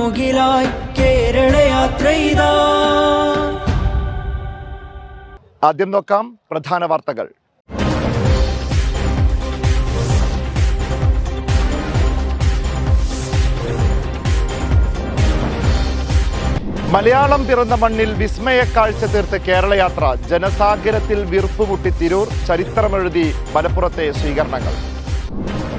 മുകിലായി കേരളയാത്ര ഇതാ. ആദ്യം നോക്കാം പ്രധാന വാർത്തകൾ. മലയാളം പിറന്ന മണ്ണിൽ വിസ്മയ കാഴ്ച തീർത്ത് കേരളയാത്ര. ജനസാഗരത്തിൽ വീർപ്പുമുട്ടി തിരൂർ. ചരിത്രമെഴുതി മലപ്പുറത്തെ സ്വീകരണങ്ങൾ.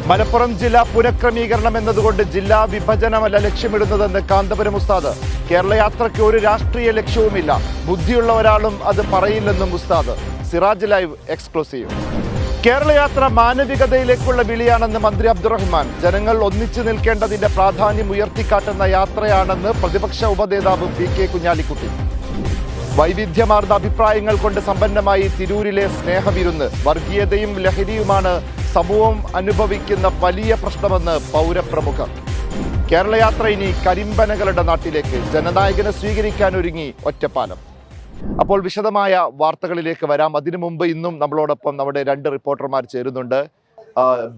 മലപ്പുറം ജില്ല പുനഃക്രമീകരണം എന്നതുകൊണ്ട് ജില്ലാ വിഭജനമല്ല ലക്ഷ്യമിടുന്നതെന്ന് കാന്തപുരം ഉസ്താദ്. കേരളയാത്രയ്ക്ക് ഒരു രാഷ്ട്രീയ ലക്ഷ്യവുമില്ല. ബുദ്ധിയുള്ള ഒരാളും അത് പറയില്ലെന്നും ഉസ്താദ്. Siraj live exclusive. കേരളയാത്ര മാനവികതയിലേക്കുള്ള വിളിയാണെന്ന് മന്ത്രി അബ്ദുറഹ്മാൻ. ജനങ്ങൾ ഒന്നിച്ചു നിൽക്കേണ്ടതിന്റെ പ്രാധാന്യം ഉയർത്തിക്കാട്ടുന്ന യാത്രയാണെന്ന് പ്രതിപക്ഷ ഉപനേതാവ് PK കുഞ്ഞാലിക്കുട്ടി. വൈവിധ്യമാർന്ന അഭിപ്രായങ്ങൾ കൊണ്ട് സമ്പന്നമായി തിരൂരിലെ സ്നേഹവിരുന്ന്. വർഗീയതയും ലഹരിയുമാണ് സമൂഹം അനുഭവിക്കുന്ന വലിയ പ്രശ്നമെന്ന് പൗരപ്രമുഖർ. കേരളയാത്ര ഇനി കരിമ്പനകളുടെ നാട്ടിലേക്ക്. ജനനായകനെ സ്വീകരിക്കാൻ ഒരുങ്ങി ഒറ്റപ്പാലം. അപ്പോൾ വിശദമായ വാർത്തകളിലേക്ക് വരാം. അതിനു മുമ്പ് ഇന്നും നമ്മളോടൊപ്പം നമ്മുടെ 2 റിപ്പോർട്ടർമാർ ചേരുന്നുണ്ട്.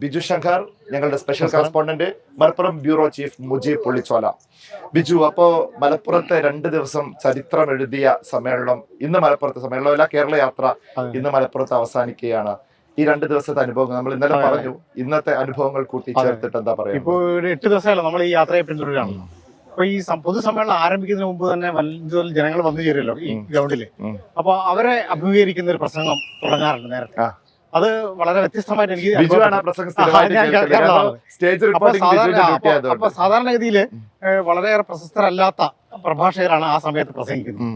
ബിജു ശങ്കർ, ഞങ്ങളുടെ special correspondent, Malappuram bureau chief Mujeeb Pullichola. Biju, അപ്പോ മലപ്പുറത്തെ 2 ദിവസം ചരിത്രം എഴുതിയ സമ്മേളനം ഇന്ന് മലപ്പുറത്തെ സമ്മേളനമല്ല, കേരളയാത്ര ഇന്ന് മലപ്പുറത്ത് അവസാനിക്കുകയാണ്. ഈ 2 ദിവസത്തെ അനുഭവങ്ങൾ നമ്മൾ ഇന്നലെ പറഞ്ഞു. ഇന്നത്തെ അനുഭവങ്ങൾ കൂട്ടിച്ചേർത്തിട്ട് എന്താ പറയാ? ഇപ്പൊ 8 ദിവസമല്ല നമ്മൾ ഈ യാത്രയെ പിന്തുടരുകയാണ്. അപ്പൊ ഈ പൊതുസമ്മേളനം ആരംഭിക്കുന്നതിന് മുമ്പ് തന്നെ വലിയ ജനങ്ങൾ വന്നു ചേരുമല്ലോ ഈ ഗ്രൗണ്ടില്. അപ്പൊ അവരെ അഭിമുഖീകരിക്കുന്ന ഒരു പ്രസംഗം തുടങ്ങാറുണ്ട് നേരത്തെ. അത് വളരെ വ്യത്യസ്തമായിട്ട് എനിക്ക് അപ്പൊ സാധാരണഗതിയില് വളരെയേറെ പ്രശസ്തരല്ലാത്ത പ്രഭാഷകരാണ് ആ സമയത്ത് പ്രസംഗിക്കുന്നത്.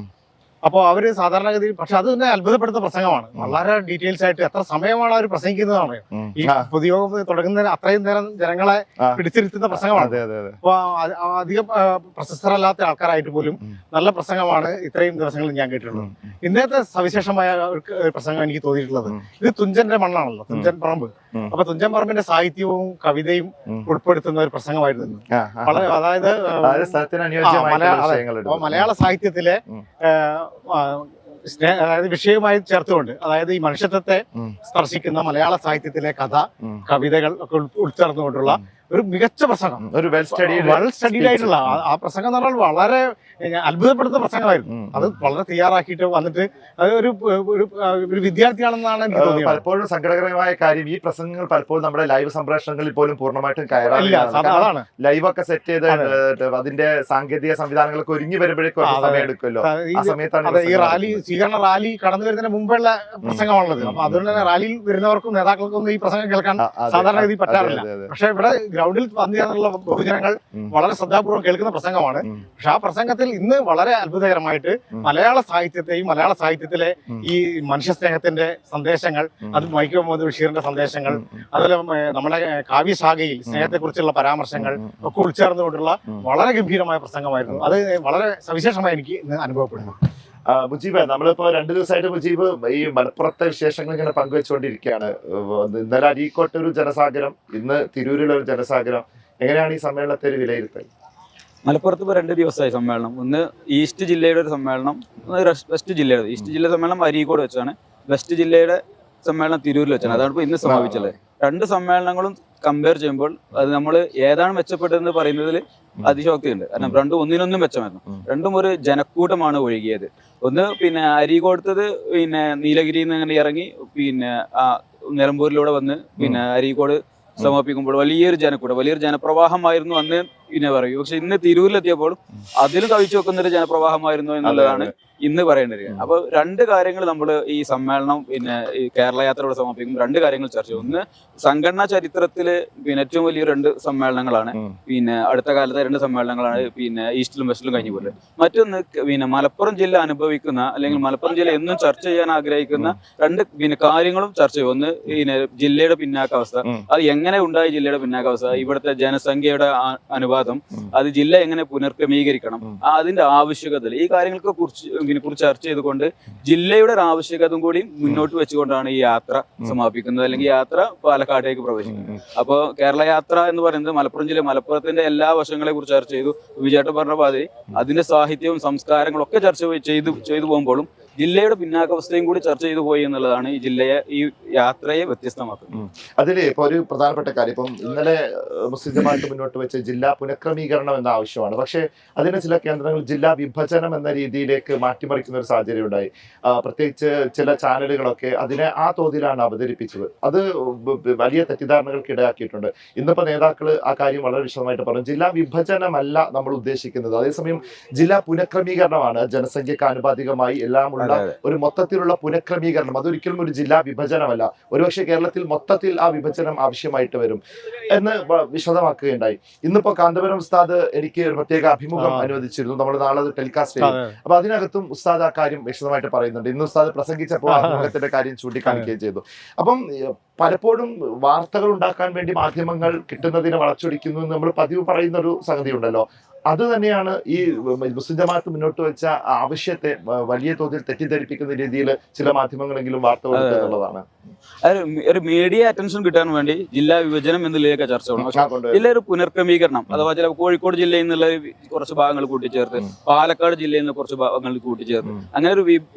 അപ്പോൾ അവര് സാധാരണഗതിയിൽ, പക്ഷെ അത് തന്നെ അത്ഭുതപ്പെടുത്തുന്ന പ്രസംഗമാണ്. വളരെ ഡീറ്റെയിൽസ് ആയിട്ട് എത്ര സമയമാണ് അവർ പ്രസംഗിക്കുന്നതാണ്. ഈ പൊതുയോഗം തുടങ്ങുന്നതിന് അത്രയും നേരം ജനങ്ങളെ പിടിച്ചിരുത്തുന്ന പ്രസംഗമാണ്. അപ്പൊ അധികം പ്രശസ്തരല്ലാത്ത ആൾക്കാരായിട്ട് പോലും നല്ല പ്രസംഗമാണ് ഇത്രയും ദിവസങ്ങളിൽ ഞാൻ കേട്ടിട്ടുള്ളത്. ഇന്നത്തെ സവിശേഷമായ ഒരു പ്രസംഗം എനിക്ക് തോന്നിയിട്ടുള്ളത്, ഇത് തുഞ്ചന്റെ മണ്ണാണല്ലോ, തുഞ്ചൻ പറമ്പ്. അപ്പൊ തുഞ്ചൻ പറമ്പിന്റെ സാഹിത്യവും കവിതയും ഉൾപ്പെടുത്തുന്ന ഒരു പ്രസംഗമായിരുന്നു. വളരെ, അതായത് മലയാള സാഹിത്യത്തിലെ അതായത് വിഷയവുമായി ചേർത്തുകൊണ്ട്, അതായത് ഈ മനുഷ്യത്വത്തെ സ്പർശിക്കുന്ന മലയാള സാഹിത്യത്തിലെ കഥ, കവിതകൾ ഒക്കെ ഉൾച്ചേർന്നുകൊണ്ടുള്ള ഒരു മികച്ച പ്രസംഗം, ഒരു വെൽ സ്റ്റഡീഡ് ആയിട്ടുള്ള ആ പ്രസംഗം എന്ന് പറഞ്ഞാൽ വളരെ അത്ഭുതപ്പെടുത്തുന്ന പ്രസംഗമായിരുന്നു. അത് വളരെ തയ്യാറാക്കിയിട്ട് വന്നിട്ട് അത് ഒരു വിദ്യാർത്ഥിയാണെന്നാണ് എനിക്ക് തോന്നിയത്. പലപ്പോഴും സങ്കടകരമായ കാര്യം, ഈ പ്രസംഗങ്ങൾ പലപ്പോഴും നമ്മുടെ ലൈവ് സംപ്രേഷണങ്ങളിൽ പോലും പൂർണ്ണമായിട്ടും കയറാറില്ല. ലൈവൊക്കെ സെറ്റ് ചെയ്ത് അതിന്റെ സാങ്കേതിക സംവിധാനങ്ങളൊക്കെ ഒരുങ്ങി വരുമ്പോഴേക്കും സമയം എടുക്കുമല്ലോ. ആ സമയത്താണ് ഈ റാലി, സ്വീകരണ റാലി കടന്നു വരുന്നതിന് മുമ്പുള്ള പ്രസംഗമാണുള്ളത്. അപ്പൊ അതുകൊണ്ട് തന്നെ റാലിയിൽ വരുന്നവർക്കും നേതാക്കൾക്കും ഈ പ്രസംഗം കേൾക്കാൻ സാധാരണഗതി പറ്റാറില്ല. പക്ഷെ ഇവിടെ ഗ്രൗണ്ടിൽ വന്നിരുന്നുള്ള ബഹുജനങ്ങൾ വളരെ ശ്രദ്ധാപൂർവ്വം കേൾക്കുന്ന പ്രസംഗമാണ്. പക്ഷെ ആ പ്രസംഗത്തിൽ ഇന്ന് വളരെ അത്ഭുതകരമായിട്ട് മലയാള സാഹിത്യത്തെയും മലയാള സാഹിത്യത്തിലെ ഈ മനുഷ്യസ്നേഹത്തിന്റെ സന്ദേശങ്ങൾ, അത് വൈക്കം മുഹമ്മദ് ബഷീറിന്റെ സന്ദേശങ്ങൾ, അതുപോലെ നമ്മുടെ കാവ്യശാഖയിൽ സ്നേഹത്തെക്കുറിച്ചുള്ള പരാമർശങ്ങൾ ഒക്കെ ഉൾച്ചേർന്നുകൊണ്ടുള്ള വളരെ ഗംഭീരമായ പ്രസംഗമായിരുന്നു. അത് വളരെ സവിശേഷമായി എനിക്ക് ഇന്ന് അനുഭവപ്പെടുന്നു. മുജീബ്, നമ്മളിപ്പോ 2 ദിവസമായിട്ട് മുജീബ് ഈ മലപ്പുറത്തെ വിശേഷങ്ങൾ ഇങ്ങനെ പങ്കുവെച്ചുകൊണ്ടിരിക്കുകയാണ്. ഇന്നലെ അരീക്കോട്ട് ഒരു ജനസാഗരം, ഇന്ന് തിരൂരിലെ ഒരു ജനസാഗരം. എങ്ങനെയാണ് ഈ സമ്മേളനത്തെ ഒരു വിലയിരുത്തൽ? മലപ്പുറത്ത് ഇപ്പോൾ 2 ദിവസമായി സമ്മേളനം. ഒന്ന് ഈസ്റ്റ് ജില്ലയുടെ ഒരു സമ്മേളനം, വെസ്റ്റ് ജില്ലയുടെ. ഈസ്റ്റ് ജില്ല സമ്മേളനം അരീക്കോട് വെച്ചാണ്, വെസ്റ്റ് ജില്ലയുടെ സമ്മേളനം തിരൂരിൽ വെച്ചാണ്. അതാണ് ഇപ്പോൾ ഇന്ന് സമാപിച്ചത്. 2 സമ്മേളനങ്ങളും കമ്പയർ ചെയ്യുമ്പോൾ അത് നമ്മൾ ഏതാണ് മെച്ചപ്പെട്ടതെന്ന് പറയുന്നതിൽ അതിശോക്തിയുണ്ട്. കാരണം രണ്ടും ഒന്നിനൊന്നും മെച്ചമായിരുന്നു. രണ്ടും ഒരു ജനക്കൂട്ടമാണ് ഒഴുകിയത്. ഒന്ന് അരീക്കോടുത്തത് നീലഗിരിയിൽ നിന്ന് അങ്ങനെ ഇറങ്ങി നിലമ്പൂരിലൂടെ വന്ന് അരീക്കോട് സമാപിക്കുമ്പോൾ വലിയൊരു ജനക്കൂട്ടം, വലിയൊരു ജനപ്രവാഹമായിരുന്നു അന്ന് പറയൂ. പക്ഷെ ഇന്ന് തിരൂരിലെത്തിയപ്പോൾ അതിലും കവിച്ചു വെക്കുന്നൊരു ജനപ്രവാഹമായിരുന്നു എന്നുള്ളതാണ് ഇന്ന് പറയേണ്ടത്. അപ്പൊ 2 കാര്യങ്ങൾ നമ്മൾ ഈ സമ്മേളനം ഈ കേരളയാത്രയോട് സമാപിക്കുമ്പോൾ 2 കാര്യങ്ങൾ ചർച്ച ചെയ്യും. ഒന്ന്, സംഘടനാ ചരിത്രത്തില് ഏറ്റവും വലിയ 2 സമ്മേളനങ്ങളാണ്. അടുത്ത കാലത്തെ 2 സമ്മേളനങ്ങളാണ് ഈസ്റ്റിലും വെസ്റ്റിലും കഴിഞ്ഞു പോലെ. മറ്റൊന്ന് മലപ്പുറം ജില്ല അനുഭവിക്കുന്ന, അല്ലെങ്കിൽ മലപ്പുറം ജില്ല എന്നും ചർച്ച ചെയ്യാൻ ആഗ്രഹിക്കുന്ന 2 കാര്യങ്ങളും ചർച്ച ചെയ്യും. ഒന്ന് ജില്ലയുടെ പിന്നാക്കാവസ്ഥ, അത് എങ്ങനെ ഉണ്ടായി ജില്ലയുടെ പിന്നാക്കാവസ്ഥ, ഇവിടുത്തെ ജനസംഖ്യയുടെ അനുപാതം, അത് ജില്ല എങ്ങനെ പുനർക്രമീകരിക്കണം, അതിന്റെ ആവശ്യകത, ഈ കാര്യങ്ങളെ കുറിച്ച് ചർച്ച ചെയ്തുകൊണ്ട് ജില്ലയുടെ ഒരു ആവശ്യകതയും കൂടി മുന്നോട്ട് വെച്ചുകൊണ്ടാണ് ഈ യാത്ര സമാപിക്കുന്നത്, അല്ലെങ്കിൽ യാത്ര പാലക്കാട്ടേക്ക് പ്രവേശിക്കുന്നത്. അപ്പോൾ കേരളയാത്ര എന്ന് പറയുന്നത് മലപ്പുറം ജില്ല, മലപ്പുറത്തിന്റെ എല്ലാ വശങ്ങളെ കുറിച്ച് ചർച്ച ചെയ്തു. വിജയേട്ടൻ പറഞ്ഞ മാതിരി അതിന്റെ സാഹിത്യവും സംസ്കാരങ്ങളും ഒക്കെ ചർച്ച ചെയ്തു പോകുമ്പോഴും ജില്ലയുടെ പിന്നാക്കാവസ്ഥയും കൂടി ചർച്ച ചെയ്തു പോയി എന്നുള്ളതാണ് ഈ യാത്രയെ വ്യത്യസ്തമാക്കുന്നത്. അതില് ഇപ്പൊ ഒരു പ്രധാനപ്പെട്ട കാര്യം, ഇപ്പം ഇന്നലെ മുസ്ലിം ജമാഅത്ത് മുന്നോട്ട് വെച്ച ജില്ലാ പുനഃക്രമീകരണം എന്ന ആവശ്യമാണ്. പക്ഷേ അതിന് ചില കേന്ദ്രങ്ങൾ ജില്ലാ വിഭജനം എന്ന രീതിയിലേക്ക് മാറ്റിമറിക്കുന്ന ഒരു സാഹചര്യം ഉണ്ടായി. പ്രത്യേകിച്ച് ചില ചാനലുകളൊക്കെ അതിനെ ആ തോതിലാണ് അവതരിപ്പിച്ചത്. അത് വലിയ തെറ്റിദ്ധാരണകൾക്ക് ഇടയാക്കിയിട്ടുണ്ട്. ഇന്നിപ്പോ നേതാക്കൾ ആ കാര്യം വളരെ വിശദമായിട്ട് പറഞ്ഞു. ജില്ലാ വിഭജനമല്ല നമ്മൾ ഉദ്ദേശിക്കുന്നത്, അതേസമയം ജില്ലാ പുനഃക്രമീകരണമാണ്. ജനസംഖ്യക്ക് ആനുപാതികമായി എല്ലാം ഉള്ള ഒരു മൊത്തത്തിലുള്ള പുനഃക്രമീകരണം. അതൊരിക്കലും ഒരു ജില്ലാ വിഭജനമല്ല. ഒരുപക്ഷെ കേരളത്തിൽ മൊത്തത്തിൽ ആ വിഭജനം ആവശ്യമായിട്ട് വരും എന്ന് വിശദമാക്കുകയുണ്ടായി. ഇന്നിപ്പോ കാന്തപുരം ഉസ്താദ് എനിക്ക് ഒരു പ്രത്യേക അഭിമുഖം അനുവദിച്ചിരുന്നു. നമ്മൾ നാളെ അത് ടെലികാസ്റ്റ് ചെയ്യും. അപ്പൊ അതിനകത്തും ഉസ്താദ് ആ കാര്യം വിശദമായിട്ട് പറയുന്നുണ്ട്. ഇന്ന് ഉസ്താദ് പ്രസംഗിച്ചപ്പോൾ അഭിമുഖത്തിന്റെ കാര്യം ചൂണ്ടിക്കാണിക്കുകയും ചെയ്തു. അപ്പം പലപ്പോഴും വാർത്തകൾ ഉണ്ടാക്കാൻ വേണ്ടി മാധ്യമങ്ങൾ കിട്ടുന്നതിനെ വളച്ചൊടിക്കുന്നു എന്ന് നമ്മൾ പതിവ് പറയുന്ന ഒരു സംഗതി ഉണ്ടല്ലോ. അത് തന്നെയാണ് ഈ മുസ്ലിം ജമാഅത്ത് മുന്നോട്ട് വെച്ച ആവശ്യത്തെ വലിയ തോതിൽ തെറ്റിദ്ധരിപ്പിക്കുന്ന രീതിയിൽ ചില മാധ്യമങ്ങളെങ്കിലും വാർത്ത കൊടുക്കുന്നുള്ളതാണ്. ഒരു മീഡിയ അറ്റൻഷൻ കിട്ടാൻ വേണ്ടി ജില്ലാ വിഭജനം എന്നതിലേക്ക് ചർച്ച വേണം. ജില്ല ഒരു പുനർക്രമീകരണം, അഥവാ ചില കോഴിക്കോട് ജില്ലയിൽ നിന്നുള്ള കുറച്ച് ഭാഗങ്ങൾ കൂട്ടിച്ചേർത്ത് പാലക്കാട് ജില്ലയിൽ നിന്ന് കുറച്ച് ഭാഗങ്ങൾ കൂട്ടിച്ചേർത്ത് അങ്ങനെ ഒരു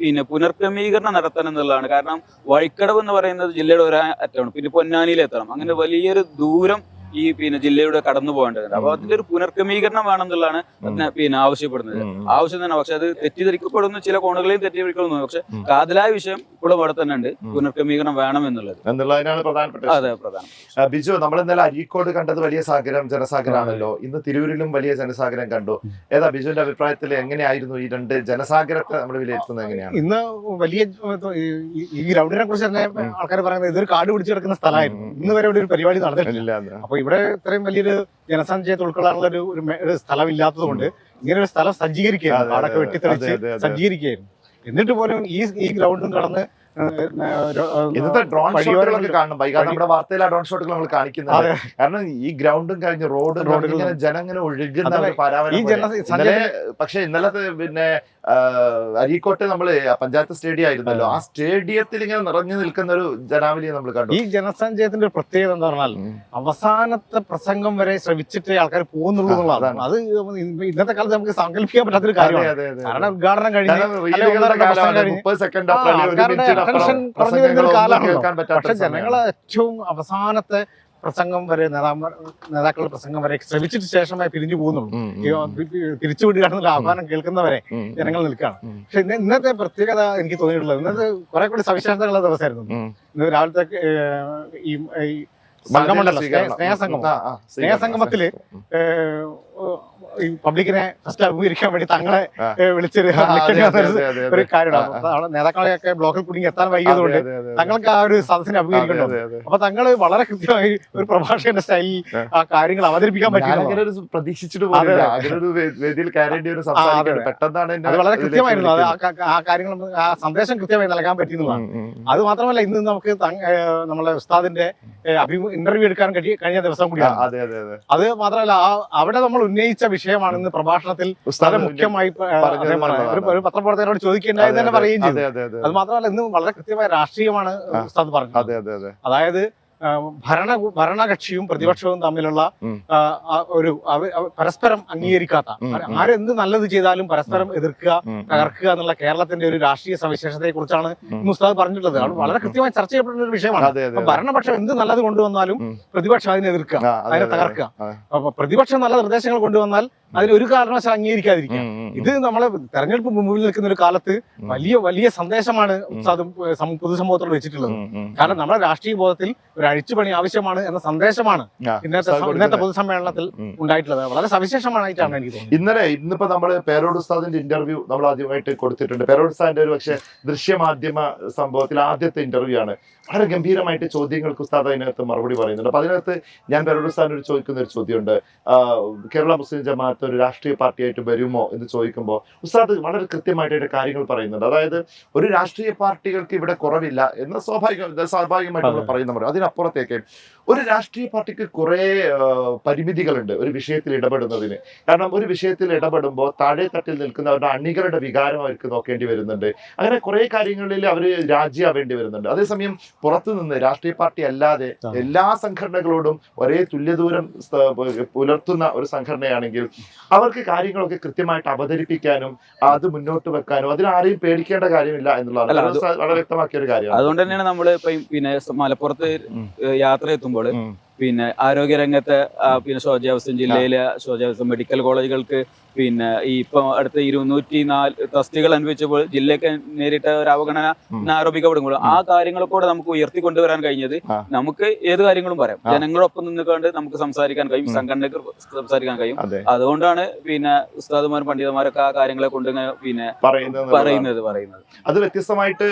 പുനർക്രമീകരണം നടത്താൻ എന്നുള്ളതാണ്. കാരണം വഴിക്കടവ് എന്ന് പറയുന്നത് ജില്ലയുടെ ഒരു അറ്റമാണ്, പിന്നെ പൊന്നാനിയിലെത്തണം. അങ്ങനെ വലിയൊരു ദൂരം ഈ ജില്ലയുടെ കടന്നു പോകേണ്ടതുണ്ട്. അപ്പൊ അതിന്റെ ഒരു പുനർക്രമീകരണം വേണമെന്നുള്ളതാണ് ആവശ്യപ്പെടുന്നത്. ആവശ്യം തന്നെ. പക്ഷെ അത് തെറ്റിദ്ധരിക്കപ്പെടുന്ന ചില കോണുകളെയും തെറ്റിദ്ധരിക്കുന്നു. പക്ഷെ കാതലായ വിഷയം ഇവിടെ അവിടെ തന്നെ ഉണ്ട്, പുനർക്രമീകരണം വേണം എന്നുള്ളതിനാണ് പ്രധാനപ്പെട്ട. അതെ, പ്രധാനം. ബിജു, നമ്മൾ ഇന്നലെ അരീക്കോട് കണ്ടത് വലിയ ജനസാഗരമാണല്ലോ. ഇന്ന് തിരൂരിലും വലിയ ജനസാഗരം കണ്ടു. ഏതാ ബിജുവിന്റെ അഭിപ്രായത്തിൽ എങ്ങനെയായിരുന്നു ഈ രണ്ട് ജനസാഗരത്തെ നമ്മൾ വിലയിരുത്തുന്നത്? എങ്ങനെയാണ് ഇന്ന് വലിയ ഈ ഗ്രൗണ്ടിനെ കുറിച്ച് തന്നെ ആൾക്കാർ പറയുന്നത് ഇതൊരു കാട് പിടിച്ചു കിടക്കുന്ന സ്ഥലമായിരുന്നു. ഇന്ന് വരെ ഒരു പരിപാടി നടന്നിട്ടില്ല. അപ്പൊ ഇവിടെ ഇത്രയും വലിയൊരു ജനസംഖ്യത്തെ ഉൾക്കൊള്ളാനുള്ള ഒരു സ്ഥലമില്ലാത്തത് കൊണ്ട് ഇങ്ങനെ ഒരു സ്ഥലം സജ്ജീകരിക്കുകയായിരുന്നു. കാടൊക്കെ വെട്ടിത്തെളിച്ച് സജ്ജീകരിക്കുകയായിരുന്നു. എന്നിട്ട് പോലും ഈ ഗ്രൗണ്ടും കടന്ന് ഇന്നത്തെ ഡ്രോൺ ഷോട്ടുകളൊക്കെ കാണണം. വൈകാതെ നമ്മുടെ വാർത്തയിലെ ഡ്രോൺ ഷോട്ടുകൾ നമ്മൾ കാണിക്കുന്നത്. കാരണം ഈ ഗ്രൗണ്ടും കഴിഞ്ഞ് റോഡ് ഇങ്ങനെ ജനം ഇങ്ങനെ ഒഴുകുന്ന ഇന്നലെ. പക്ഷെ ഇന്നലത്തെ പിന്നെ അരീക്കോട്ടെ നമ്മള് പഞ്ചായത്ത് സ്റ്റേഡിയം ആയിരുന്നല്ലോ, ആ സ്റ്റേഡിയത്തിൽ ഇങ്ങനെ നിറഞ്ഞു നിൽക്കുന്ന ഒരു ജനാവലിയെ നമ്മൾ കണ്ടു. ഈ ജനസഞ്ചയത്തിന്റെ ഒരു പ്രത്യേകത എന്താ പറഞ്ഞാൽ അവസാനത്തെ പ്രസംഗം വരെ ശ്രമിച്ചിട്ടേ ആൾക്കാർ പോകുന്നുള്ളൂ എന്നുള്ളതാണ്. അത് ഇന്നത്തെ കാലത്ത് നമുക്ക് സങ്കല്പിക്കാൻ പറ്റാത്തൊരു കാര്യമാണ്. കാരണം ഉദ്ഘാടനം കഴിഞ്ഞ് 30 സെക്കൻഡ് പക്ഷെ ജനങ്ങളെ ഏറ്റവും അവസാനത്തെ പ്രസംഗം വരെ നേതാക്കളുടെ പ്രസംഗം വരെ ശ്രമിച്ചിട്ട് ശേഷമായി പിരിഞ്ഞു പോകുന്നുള്ളൂ. തിരിച്ചു വിടുകയാണെന്നുള്ള ആഹ്വാനം കേൾക്കുന്നവരെ ജനങ്ങൾ നിൽക്കുകയാണ്. പക്ഷെ ഇന്നത്തെ പ്രത്യേകത എനിക്ക് തോന്നിയിട്ടുള്ളത്, ഇന്നത്തെ കുറെ കൂടി സവിശേഷതകളുള്ള ദിവസമായിരുന്നു. ഇന്ന് രാവിലത്തെ ഈ സംഗമമുണ്ടല്ലോ, സ്നേഹസംഗമത്തില് ഈ പബ്ലിക്കിനെ ഫസ്റ്റ് അഭിമുഖീകരിക്കാൻ വേണ്ടി തങ്ങളെ വിളിച്ചൊരു ഒരു കാര്യമാണ്. നേതാക്കളെയൊക്കെ ബ്ലോക്കിൽ കുടുങ്ങി എത്താൻ വൈകിയതുകൊണ്ട് തങ്ങൾക്ക് ആ ഒരു സദസ്സിനെ അഭിമുഖീകരിക്കണ്ടോ. അപ്പൊ തങ്ങള് വളരെ കൃത്യമായി ഒരു പ്രഭാഷകന്റെ സ്റ്റൈലിൽ ആ കാര്യങ്ങൾ അവതരിപ്പിക്കാൻ പറ്റും. പ്രതീക്ഷിച്ചിട്ട് അത് വളരെ കൃത്യമായിരുന്നു. അത് ആ കാര്യങ്ങൾ ആ സന്ദേശം കൃത്യമായി നൽകാൻ പറ്റിയെന്നുള്ളതാണ്. അത് മാത്രമല്ല, ഇന്ന് നമുക്ക് നമ്മളെ ഉസ്താദിന്റെ ഇന്റർവ്യൂ എടുക്കാൻ കഴിഞ്ഞ ദിവസം കൂടിയാണ്. അത് മാത്രമല്ല, അവിടെ നമ്മൾ ഉന്നയിച്ച വിഷയമാണ് ഇന്ന് പ്രഭാഷണത്തിൽ മുഖ്യമായി ഒരു പത്രപ്രവർത്തകരോട് ചോദിക്കേണ്ടതെന്ന് തന്നെ പറയുകയും ചെയ്തു. അത് മാത്രമല്ല, ഇന്ന് വളരെ കൃത്യമായ രാഷ്ട്രീയമാണ് ഉസ്താദ് പറഞ്ഞത്. അതായത് ഭരണകക്ഷിയും പ്രതിപക്ഷവും തമ്മിലുള്ള ഒരു പരസ്പരം അംഗീകരിക്കാത്ത, ആരെന്ത് നല്ലത് ചെയ്താലും പരസ്പരം എതിർക്കുക, തകർക്കുക എന്നുള്ള കേരളത്തിന്റെ ഒരു രാഷ്ട്രീയ സവിശേഷതയെ കുറിച്ചാണ് ഉസ്താദ് പറഞ്ഞിട്ടുള്ളത്. അത് വളരെ കൃത്യമായി ചർച്ച ചെയ്യപ്പെടുന്ന ഒരു വിഷയമാണ്. ഭരണപക്ഷം എന്ത് നല്ലത് കൊണ്ടുവന്നാലും പ്രതിപക്ഷം അതിനെ എതിർക്കുക, അതിനെ തകർക്കുക. അപ്പൊ പ്രതിപക്ഷം നല്ല നിർദ്ദേശങ്ങൾ കൊണ്ടുവന്നാൽ അതിനൊരു കാരണവശാൽ അംഗീകരിക്കാതിരിക്കുക. ഇത് നമ്മളെ തെരഞ്ഞെടുപ്പ് മുമ്പിൽ നിൽക്കുന്ന ഒരു കാലത്ത് വലിയ വലിയ സന്ദേശമാണ് ഉസ്താദ് പൊതുസമൂഹത്തോട് വെച്ചിട്ടുള്ളത്. കാരണം നമ്മുടെ രാഷ്ട്രീയ ബോധത്തിൽ ഒരു അഴിച്ചുപണി ആവശ്യമാണ് എന്ന സന്ദേശമാണ് ഇന്നത്തെ പൊതുസമ്മേളനത്തിൽ ഉണ്ടായിട്ടുള്ളത്. വളരെ സവിശേഷമായിട്ടാണ് എനിക്ക് തോന്നുന്നത്. ഇന്നിപ്പോ നമ്മള് പേരോട് ഉസ്താദിന്റെ ഇന്റർവ്യൂ നമ്മൾ ആദ്യമായിട്ട് കൊടുത്തിട്ടുണ്ട്. പേരോട് ഉസ്താദിന്റെ ഒരു പക്ഷേ ദൃശ്യമാധ്യമ സംഭവത്തിൽ ആദ്യത്തെ ഇന്റർവ്യൂ ആണ്. വളരെ ഗംഭീരമായിട്ട് ചോദ്യങ്ങൾക്ക് ഉസ്താദ് അതിനകത്ത് മറുപടി പറയുന്നുണ്ട്. അപ്പൊ അതിനകത്ത് ഞാൻ പേരോട് ഉസ്താദിനോട് ചോദിക്കുന്ന ഒരു ചോദ്യമുണ്ട്, കേരള മുസ്ലിം ജമാഅത്ത് ഒരു രാഷ്ട്രീയ പാർട്ടിയായിട്ട് വരുമോ എന്ന് ചോദിക്കുമ്പോൾ ഉസ്താദ് വളരെ കൃത്യമായിട്ട് കാര്യങ്ങൾ പറയുന്നുണ്ട്. അതായത് ഒരു രാഷ്ട്രീയ പാർട്ടികൾക്ക് ഇവിടെ കുറവില്ല എന്ന് സ്വാഭാവികമായിട്ട് നമ്മൾ പറയുന്ന അതിനപ്പുറം മലപ്പുറത്തേക്ക് ഒരു രാഷ്ട്രീയ പാർട്ടിക്ക് കുറെ പരിമിതികളുണ്ട് ഒരു വിഷയത്തിൽ ഇടപെടുന്നതിന്. കാരണം ഒരു വിഷയത്തിൽ ഇടപെടുമ്പോൾ താഴെ തട്ടിൽ നിൽക്കുന്നവരുടെ അണികളുടെ വികാരം അവർക്ക് നോക്കേണ്ടി വരുന്നുണ്ട്. അങ്ങനെ കുറെ കാര്യങ്ങളിൽ അവർ രാജിയാവേണ്ടി വരുന്നുണ്ട്. അതേസമയം പുറത്തുനിന്ന് രാഷ്ട്രീയ പാർട്ടി അല്ലാതെ എല്ലാ സംഘടനകളോടും ഒരേ തുല്യദൂരം പുലർത്തുന്ന ഒരു സംഘടനയാണെങ്കിൽ അവർക്ക് കാര്യങ്ങളൊക്കെ കൃത്യമായിട്ട് അവതരിപ്പിക്കാനും അത് മുന്നോട്ട് വെക്കാനും അതിനാരെയും പേടിക്കേണ്ട കാര്യമില്ല എന്നുള്ളതാണ് വളരെ വ്യക്തമാക്കിയ ഒരു കാര്യമാണ്. അതുകൊണ്ട് തന്നെയാണ് നമ്മള് പിന്നെ മലപ്പുറത്ത് യാത്ര എത്തുമ്പോൾ പിന്നെ ആരോഗ്യരംഗത്തെ പിന്നെ ശോചാവസ്ഥ ജില്ലയിലെ ശോചാവസ്ഥ മെഡിക്കൽ കോളേജുകൾക്ക് പിന്നെ ഈ ഇപ്പം അടുത്ത 204 തസ്തികൾ അനുഭവിച്ചപ്പോൾ ജില്ലയ്ക്ക് നേരിട്ട ഒരു അവഗണന ആരോപിക്കപ്പെടുമ്പോൾ ആ കാര്യങ്ങളൊക്കെ നമുക്ക് ഉയർത്തിക്കൊണ്ടുവരാൻ കഴിഞ്ഞത് നമുക്ക് ഏത് കാര്യങ്ങളും പറയാം. ജനങ്ങളൊപ്പം നിന്നുകൊണ്ട് നമുക്ക് സംസാരിക്കാൻ കഴിയും, സംഘടനയ്ക്ക് സംസാരിക്കാൻ കഴിയും. അതുകൊണ്ടാണ് പിന്നെ ഉസ്താദുമാരും പണ്ഡിതന്മാരൊക്കെ ആ കാര്യങ്ങളെ കൊണ്ട് പിന്നെ പറയുന്നത്. അത് വ്യത്യസ്തമായിട്ട്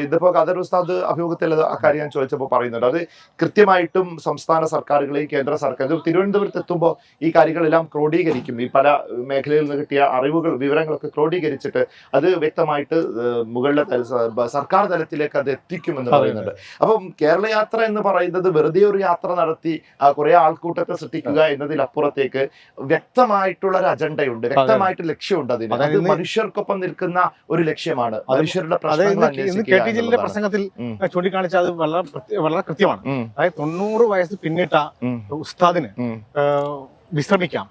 ഇതിപ്പോ ഖദർ ഉസ്താദ് അഭിമുഖത്തിൽ ആ കാര്യം ഞാൻ ചോദിച്ചപ്പോൾ പറയുന്നുണ്ട്. അത് കൃത്യമായിട്ടും സംസ്ഥാന സർക്കാരുകളെയും കേന്ദ്ര സർക്കാർ തിരുവനന്തപുരത്ത് എത്തുമ്പോൾ ഈ കാര്യങ്ങളെല്ലാം ക്രോഡീകരിക്കും. ഈ പല മേഖലയിൽ നിന്ന് കിട്ടിയ അറിവുകൾ വിവരങ്ങളൊക്കെ ക്രോഡീകരിച്ചിട്ട് അത് വ്യക്തമായിട്ട് മുകളിലെ സർക്കാർ തലത്തിലേക്ക് അത് എത്തിക്കുമെന്ന് പറയുന്നുണ്ട്. അപ്പം കേരള യാത്ര എന്ന് പറയുന്നത് വെറുതെ ഒരു യാത്ര നടത്തി കുറെ ആൾക്കൂട്ടത്തെ സൃഷ്ടിക്കുക എന്നതിലപ്പുറത്തേക്ക് വ്യക്തമായിട്ടുള്ള ഒരു അജണ്ടയുണ്ട്, വ്യക്തമായിട്ട് ലക്ഷ്യമുണ്ട്. അതിന് അത് മനുഷ്യർക്കൊപ്പം നിൽക്കുന്ന ഒരു ലക്ഷ്യമാണ്. മനുഷ്യരുടെ പ്രസംഗത്തിൽ ചൂണ്ടിക്കാണിച്ച അത് വളരെ കൃത്യമാണ്. അതായത് 90 വയസ്സ് പിന്നിട്ട ഉസ്താദിന് വിശ്രമിക്കാം,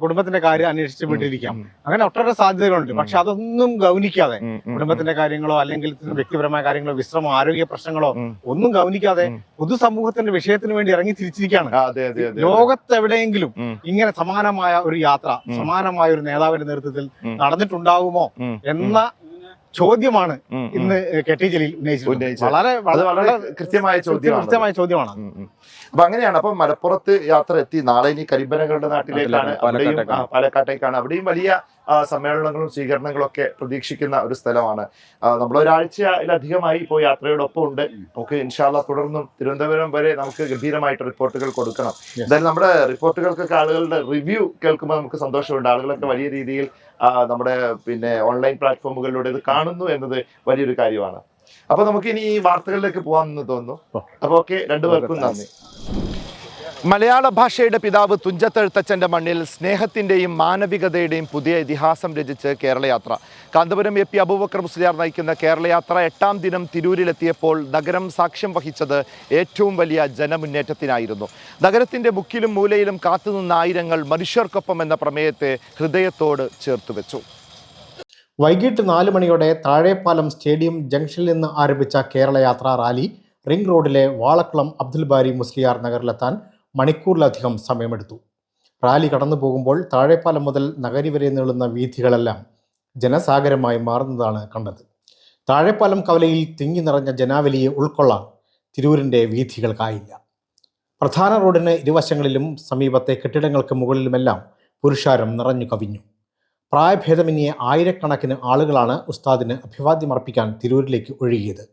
കുടുംബത്തിന്റെ കാര്യം അന്വേഷിച്ച് വിട്ടിരിക്കാം, അങ്ങനെ ഒട്ടേറെ സാധ്യതകളുണ്ട്. പക്ഷെ അതൊന്നും ഗൗനിക്കാതെ കുടുംബത്തിന്റെ കാര്യങ്ങളോ അല്ലെങ്കിൽ വ്യക്തിപരമായ കാര്യങ്ങളോ വിശ്രമോ ആരോഗ്യ പ്രശ്നങ്ങളോ ഒന്നും ഗൗനിക്കാതെ പൊതുസമൂഹത്തിന്റെ വിഷയത്തിന് വേണ്ടി ഇറങ്ങി തിരിച്ചിരിക്കുകയാണ്. ലോകത്തെവിടെയെങ്കിലും ഇങ്ങനെ സമാനമായ ഒരു യാത്ര സമാനമായ ഒരു നേതാവിന്റെ നേതൃത്വത്തിൽ നടന്നിട്ടുണ്ടാകുമോ എന്ന ചോദ്യമാണ് ഇന്ന് കെ.ടി. ജലീൽ ഉന്നയിച്ചത്. വളരെ കൃത്യമായ ചോദ്യമാണ്. അപ്പൊ അങ്ങനെയാണ്. അപ്പൊ മലപ്പുറത്ത് യാത്ര എത്തി. നാളെ ഇനി കരിമ്പനകളുടെ നാട്ടിലേക്കാണ്, അവിടെയും പാലക്കാട്ടേക്കാണ്. അവിടെയും വലിയ സമ്മേളനങ്ങളും സ്വീകരണങ്ങളും ഒക്കെ പ്രതീക്ഷിക്കുന്ന ഒരു സ്ഥലമാണ്. നമ്മൾ ഒരാഴ്ചയിലധികമായി ഇപ്പോൾ യാത്രയോടൊപ്പം ഉണ്ട്. നമുക്ക് ഇൻഷാ അല്ലാഹ് തുടർന്നും തിരുവനന്തപുരം വരെ നമുക്ക് ഗംഭീരമായിട്ട് റിപ്പോർട്ടുകൾ കൊടുക്കണം. എന്തായാലും നമ്മുടെ റിപ്പോർട്ടുകൾക്കൊക്കെ ആളുകളുടെ റിവ്യൂ കേൾക്കുമ്പോൾ നമുക്ക് സന്തോഷമുണ്ട്. ആളുകളൊക്കെ വലിയ രീതിയിൽ നമ്മുടെ പിന്നെ ഓൺലൈൻ പ്ലാറ്റ്ഫോമുകളിലൂടെ ഇത് കാണുന്നു എന്നത് വലിയൊരു കാര്യമാണ്. അപ്പൊ നമുക്ക് ഇനി ഈ വാർത്തകളിലേക്ക് പോകാമെന്ന് തോന്നുന്നു. അപ്പൊ ഓക്കെ, രണ്ടുപേർക്കും നന്ദി. മലയാള ഭാഷയുടെ പിതാവ് തുഞ്ചത്തെഴുത്തച്ഛൻ്റെ മണ്ണിൽ സ്നേഹത്തിൻ്റെയും മാനവികതയുടെയും പുതിയ ഇതിഹാസം രചിച്ച് കേരളയാത്ര. കാന്തപുരം എ പി അബൂബക്കർ മുസ്ലിയാർ നയിക്കുന്ന കേരളയാത്ര 8ാം ദിനം തിരൂരിലെത്തിയപ്പോൾ നഗരം സാക്ഷ്യം വഹിച്ചത് ഏറ്റവും വലിയ ജനമുന്നേറ്റത്തിനായിരുന്നു. നഗരത്തിൻ്റെ മുക്കിലും മൂലയിലും കാത്തുനിന്ന ആയിരങ്ങൾ മനുഷ്യർക്കൊപ്പം എന്ന പ്രമേയത്തെ ഹൃദയത്തോട് ചേർത്തുവെച്ചു. വൈകിട്ട് 4 മണിയോടെ താഴെപ്പാലം സ്റ്റേഡിയം ജംഗ്ഷനിൽ നിന്ന് ആരംഭിച്ച കേരളയാത്ര റാലി റിംഗ് റോഡിലെ വാളക്കുളം അബ്ദുൽ ബാരി മുസ്ലിയാർ നഗറിലെത്താൻ മണിക്കൂറിലധികം സമയമെടുത്തു. റാലി കടന്നു പോകുമ്പോൾ താഴെപ്പാലം മുതൽ നഗരി വരെ നീളുന്ന വീഥികളെല്ലാം ജനസാഗരമായി മാറുന്നതാണ് കണ്ടത്. താഴെപ്പാലം കവലയിൽ തിങ്ങി നിറഞ്ഞ ജനാവലിയെ ഉൾക്കൊള്ളാൻ തിരൂരിൻ്റെ വീഥികൾക്കായില്ല. പ്രധാന റോഡിന് ഇരുവശങ്ങളിലും സമീപത്തെ കെട്ടിടങ്ങൾക്ക് മുകളിലുമെല്ലാം പുരുഷാരം നിറഞ്ഞു കവിഞ്ഞു. പ്രായഭേദമന്യേ ആയിരക്കണക്കിന് ആളുകളാണ് ഉസ്താദിന് അഭിവാദ്യമർപ്പിക്കാൻ തിരൂരിലേക്ക് ഒഴുകിയത്.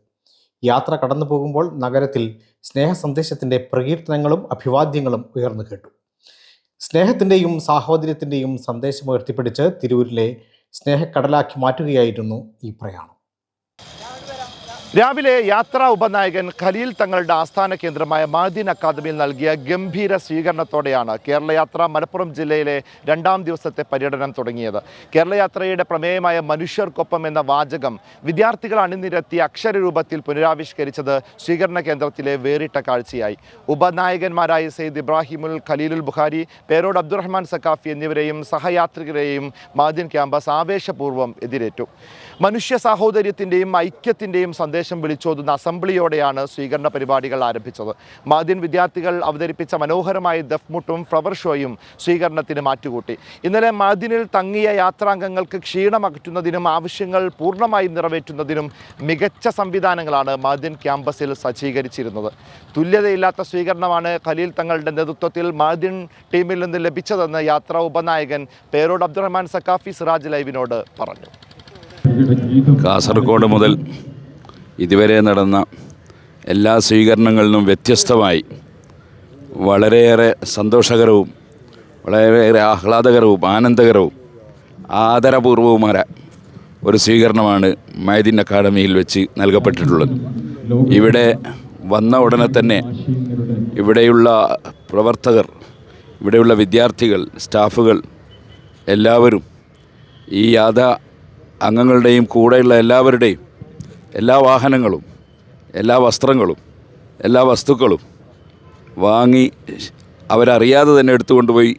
യാത്ര കടന്നു പോകുമ്പോൾ നഗരത്തിൽ സ്നേഹ സന്ദേശത്തിൻ്റെ പ്രകീർത്തനങ്ങളും അഭിവാദ്യങ്ങളും ഉയർന്നു കേട്ടു. സ്നേഹത്തിൻ്റെയും സാഹോദര്യത്തിൻ്റെയും സന്ദേശം ഉയർത്തിപ്പിടിച്ച് തിരൂരിലെ സ്നേഹക്കടലാക്കി മാറ്റുകയായിരുന്നു ഈ പ്രയാണം. രാവിലെ യാത്രാ ഉപനായകൻ ഖലീൽ തങ്ങളുടെ ആസ്ഥാന കേന്ദ്രമായ മഅ്ദിൻ അക്കാദമിയിൽ നൽകിയ ഗംഭീര സ്വീകരണത്തോടെയാണ് കേരളയാത്ര മലപ്പുറം ജില്ലയിലെ 2ാം ദിവസത്തെ പര്യടനം തുടങ്ങിയത്. കേരളയാത്രയുടെ പ്രമേയമായ മനുഷ്യർക്കൊപ്പം എന്ന വാചകം വിദ്യാർത്ഥികൾ അണിനിരത്തി അക്ഷരരൂപത്തിൽ പുനരാവിഷ്കരിച്ചത് സ്വീകരണ കേന്ദ്രത്തിലെ വേറിട്ട കാഴ്ചയായി. ഉപനായകന്മാരായ സയ്യിദ് ഇബ്രാഹിമുൽ ഖലീലുൽ ബുഖാരി, പേരോട് അബ്ദുറഹ്മാൻ സക്കാഫി എന്നിവരെയും സഹയാത്രികരെയും മഅ്ദിൻ ക്യാമ്പസ് ആവേശപൂർവ്വം എതിരേറ്റു. മനുഷ്യ സാഹോദര്യത്തിൻ്റെയും ഐക്യത്തിൻ്റെയും സന്ദേശം വിളിച്ചോതുന്ന അസംബ്ലിയോടെയാണ് സ്വീകരണ പരിപാടികൾ ആരംഭിച്ചത്. മഅ്ദിൻ വിദ്യാർത്ഥികൾ അവതരിപ്പിച്ച മനോഹരമായ ദഫ്മുട്ടും ഫ്ലവർ ഷോയും സ്വീകരണത്തിന് മാറ്റുകൂട്ടി. ഇന്നലെ മഅ്ദിനിൽ തങ്ങിയ യാത്രാംഗങ്ങൾക്ക് ക്ഷീണമകറ്റുന്നതിനും ആവശ്യങ്ങൾ പൂർണ്ണമായും നിറവേറ്റുന്നതിനും മികച്ച സംവിധാനങ്ങളാണ് മഅ്ദിൻ ക്യാമ്പസിൽ സജ്ജീകരിച്ചിരുന്നത്. തുല്യതയില്ലാത്ത സ്വീകരണമാണ് ഖലീൽ തങ്ങളുടെ നേതൃത്വത്തിൽ മഅ്ദിൻ ടീമിൽ നിന്ന് ലഭിച്ചതെന്ന് യാത്രാ ഉപനായകൻ പേരോട് അബ്ദുറഹ്മാൻ സക്കാഫി സിറാജ് ലൈവിനോട് പറഞ്ഞു. കാസർഗോഡ് മുതൽ ഇതുവരെ നടന്ന എല്ലാ സ്വീകരണങ്ങളിലും വ്യത്യസ്തമായി വളരെയേറെ സന്തോഷകരവും വളരെയേറെ ആഹ്ലാദകരവും ആനന്ദകരവും ആദരപൂർവവുമായ ഒരു സ്വീകരണമാണ് മഅ്ദിൻ അക്കാദമിയിൽ വെച്ച് നൽകപ്പെട്ടിട്ടുള്ളത്. ഇവിടെ വന്ന ഉടനെ തന്നെ ഇവിടെയുള്ള പ്രവർത്തകർ, ഇവിടെയുള്ള വിദ്യാർത്ഥികൾ, സ്റ്റാഫുകൾ എല്ലാവരും ഈ യാഥാ അംഗങ്ങളുടെയും കൂടെയുള്ള എല്ലാവരുടെയും എല്ലാ വാഹനങ്ങളും, എല്ലാ വസ്ത്രങ്ങളും, എല്ലാ വസ്തുക്കളും വാങ്ങി അവരറിയാതെ തന്നെ എടുത്തുകൊണ്ടുപോയി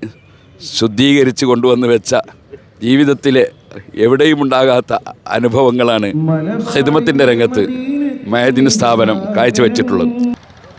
ശുദ്ധീകരിച്ച് കൊണ്ടുവന്ന് വെച്ച ജീവിതത്തിലെ എവിടെയും ഉണ്ടാകാത്ത അനുഭവങ്ങളാണ് ഖിദ്മത്തിൻ്റെ രംഗത്ത് മഅദിൻ സ്ഥാപനം കാഴ്ചവെച്ചിട്ടുള്ളത്.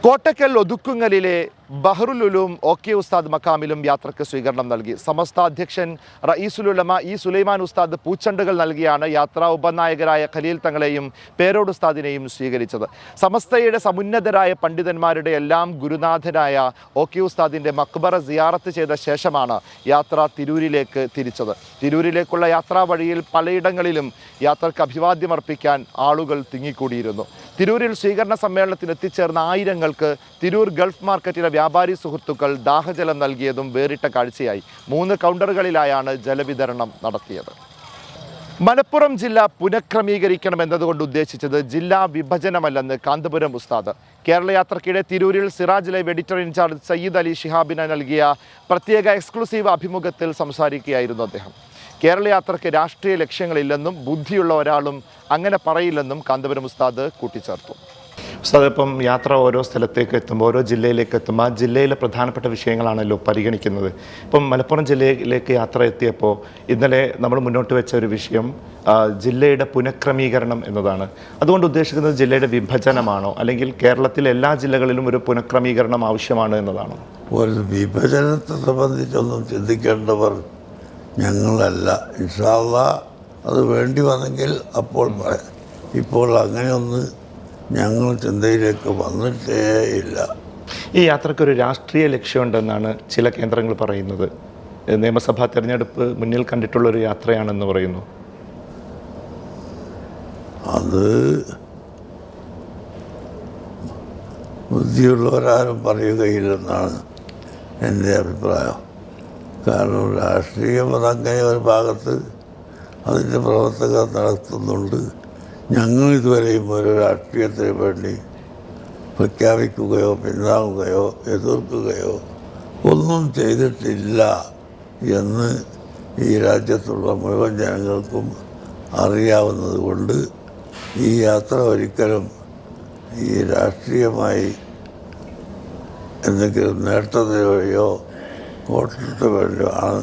കോട്ടക്കൽ ഒതുക്കുങ്ങലിലെ ബഹ്റുൽ ഉലൂം ഓക്കെ ഉസ്താദ് മക്കാമിലും യാത്രയ്ക്ക് സ്വീകരണം നൽകി. സമസ്ത അധ്യക്ഷൻ റഈസുൽ ഉലമ ഇ സുലൈമാൻ ഉസ്താദ് പൂച്ചെണ്ടുകൾ നൽകിയാണ് യാത്രാ ഉപനായകരായ ഖലീൽ തങ്ങളെയും പേരോട് ഉസ്താദിനെയും സ്വീകരിച്ചത്. സമസ്തയുടെ സമുന്നതരായ പണ്ഡിതന്മാരുടെ എല്ലാം ഗുരുനാഥനായ ഓക്കെ ഉസ്താദിൻ്റെ മക്ബറ സിയാറത്ത് ചെയ്ത ശേഷമാണ് യാത്ര തിരൂരിലേക്ക് തിരിച്ചത്. തിരൂരിലേക്കുള്ള യാത്രാ വഴിയിൽ പലയിടങ്ങളിലും യാത്രയ്ക്ക് അഭിവാദ്യമർപ്പിക്കാൻ ആളുകൾ തിങ്ങിക്കൂടിയിരുന്നു. തിരൂരിൽ സ്വീകരണ സമ്മേളനത്തിന് എത്തിച്ചേർന്ന ആയിരങ്ങൾക്ക് തിരൂർ ഗൾഫ് മാർക്കറ്റിലെ വ്യാപാരി സുഹൃത്തുക്കൾ ദാഹജലം നൽകിയതും വേറിട്ട കാഴ്ചയായി. 3 കൗണ്ടറുകളിലായാണ് ജലവിതരണം നടത്തിയത്. മലപ്പുറം ജില്ല പുനഃക്രമീകരിക്കണമെന്നതുകൊണ്ട് ഉദ്ദേശിച്ചത് ജില്ലാ വിഭജനമല്ലെന്ന് കാന്തപുരം ഉസ്താദ്. കേരളയാത്രയ്ക്കിടെ തിരൂരിൽ Siraj live editor in charge Sayyid Ali ശിഹാബിന് നൽകിയ പ്രത്യേക എക്സ്ക്ലൂസീവ് അഭിമുഖത്തിൽ സംസാരിക്കുകയായിരുന്നു അദ്ദേഹം. കേരളയാത്രയ്ക്ക് രാഷ്ട്രീയ ലക്ഷ്യങ്ങളില്ലെന്നും ബുദ്ധിയുള്ള ഒരാളും അങ്ങനെ പറയില്ലെന്നും കാന്തപുരം ഉസ്താദ് കൂട്ടിച്ചേർത്തു. ഉസ്താദ്, ഇപ്പം യാത്ര ഓരോ സ്ഥലത്തേക്ക് എത്തുമ്പോൾ, ഓരോ ജില്ലയിലേക്ക് എത്തുമ്പോൾ ആ ജില്ലയിലെ പ്രധാനപ്പെട്ട വിഷയങ്ങളാണല്ലോ പരിഗണിക്കുന്നത്. ഇപ്പം മലപ്പുറം ജില്ലയിലേക്ക് യാത്ര എത്തിയപ്പോൾ ഇന്നലെ നമ്മൾ മുന്നോട്ട് വെച്ച ഒരു വിഷയം ജില്ലയുടെ പുനഃക്രമീകരണം എന്നതാണ്. അതുകൊണ്ട് ഉദ്ദേശിക്കുന്നത് ജില്ലയുടെ വിഭജനമാണോ, അല്ലെങ്കിൽ കേരളത്തിലെ എല്ലാ ജില്ലകളിലും ഒരു പുനഃക്രമീകരണം ആവശ്യമാണ് എന്നതാണോ? ഒരു വിഭജനത്തെ സംബന്ധിച്ചൊന്നും ചിന്തിക്കേണ്ടവർ ഞങ്ങളല്ല. ഇൻഷാ അല്ലാഹ് അത് വേണ്ടി വന്നെങ്കിൽ അപ്പോൾ പറയാം. ഇപ്പോൾ അങ്ങനെയൊന്ന് ഞങ്ങൾ ചിന്തയിലേക്ക് വന്നിട്ടേ ഇല്ല. ഈ യാത്രയ്ക്കൊരു രാഷ്ട്രീയ ലക്ഷ്യമുണ്ടെന്നാണ് ചില കേന്ദ്രങ്ങൾ പറയുന്നത്. നിയമസഭാ തെരഞ്ഞെടുപ്പ് മുന്നിൽ കണ്ടിട്ടുള്ളൊരു യാത്രയാണെന്ന് പറയുന്നു. അത് ബുദ്ധിയുള്ളവരാരും പറയുകയില്ലെന്നാണ് എൻ്റെ അഭിപ്രായം. കാരണം രാഷ്ട്രീയം അതങ്ങനെ ഒരു ഭാഗത്ത് അതിൻ്റെ പ്രവർത്തകർ നടത്തുന്നുണ്ട്. ഞങ്ങൾ ഇതുവരെയും ഒരു രാഷ്ട്രീയത്തിന് വേണ്ടി പ്രഖ്യാപിക്കുകയോ പിന്താങ്ങുകയോ എതിർക്കുകയോ ഒന്നും ചെയ്തിട്ടില്ല എന്ന് ഈ രാജ്യത്തുള്ള മുഴുവൻ ജനങ്ങൾക്കും അറിയാവുന്നത് കൊണ്ട് ഈ യാത്ര ഒരിക്കലും ഈ രാഷ്ട്രീയമായി എന്തെങ്കിലും നേട്ടത്തിന് വഴിയോ കോട്ടത്തിന് വേണ്ടിയോ ആണ്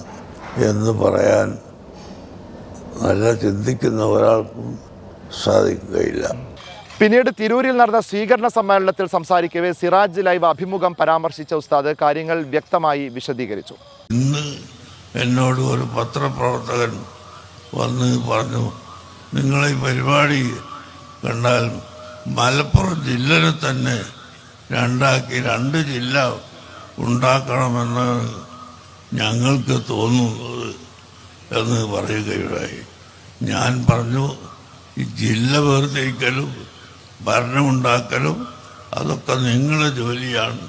എന്ന് പറയാൻ നല്ല ചിന്തിക്കുന്ന ഒരാൾക്കും സാധിക്കുകയില്ല. പിന്നീട് തിരൂരിൽ നടന്ന സ്വീകരണ സമ്മേളനത്തിൽ സംസാരിക്കവേ സിറാജ് ലൈവ് അഭിമുഖം പരാമർശിച്ച ഉസ്താദ് കാര്യങ്ങൾ വ്യക്തമായി വിശദീകരിച്ചു. ഇന്ന് എന്നോട് ഒരു പത്രപ്രവർത്തകൻ വന്ന് പറഞ്ഞു, നിങ്ങളെ ഈ പരിപാടി കണ്ടാൽ മലപ്പുറം ജില്ലനെ തന്നെ രണ്ടാക്കി 2 ജില്ല ഉണ്ടാക്കണമെന്ന് ഞങ്ങൾക്ക് തോന്നുന്നത് എന്ന് പറയുകയുണ്ടായി. ഞാൻ പറഞ്ഞു, ഈ ജില്ല വേർതിരിക്കലും ഭരണമുണ്ടാക്കലും അതൊക്കെ നിങ്ങളുടെ ജോലിയാണ്,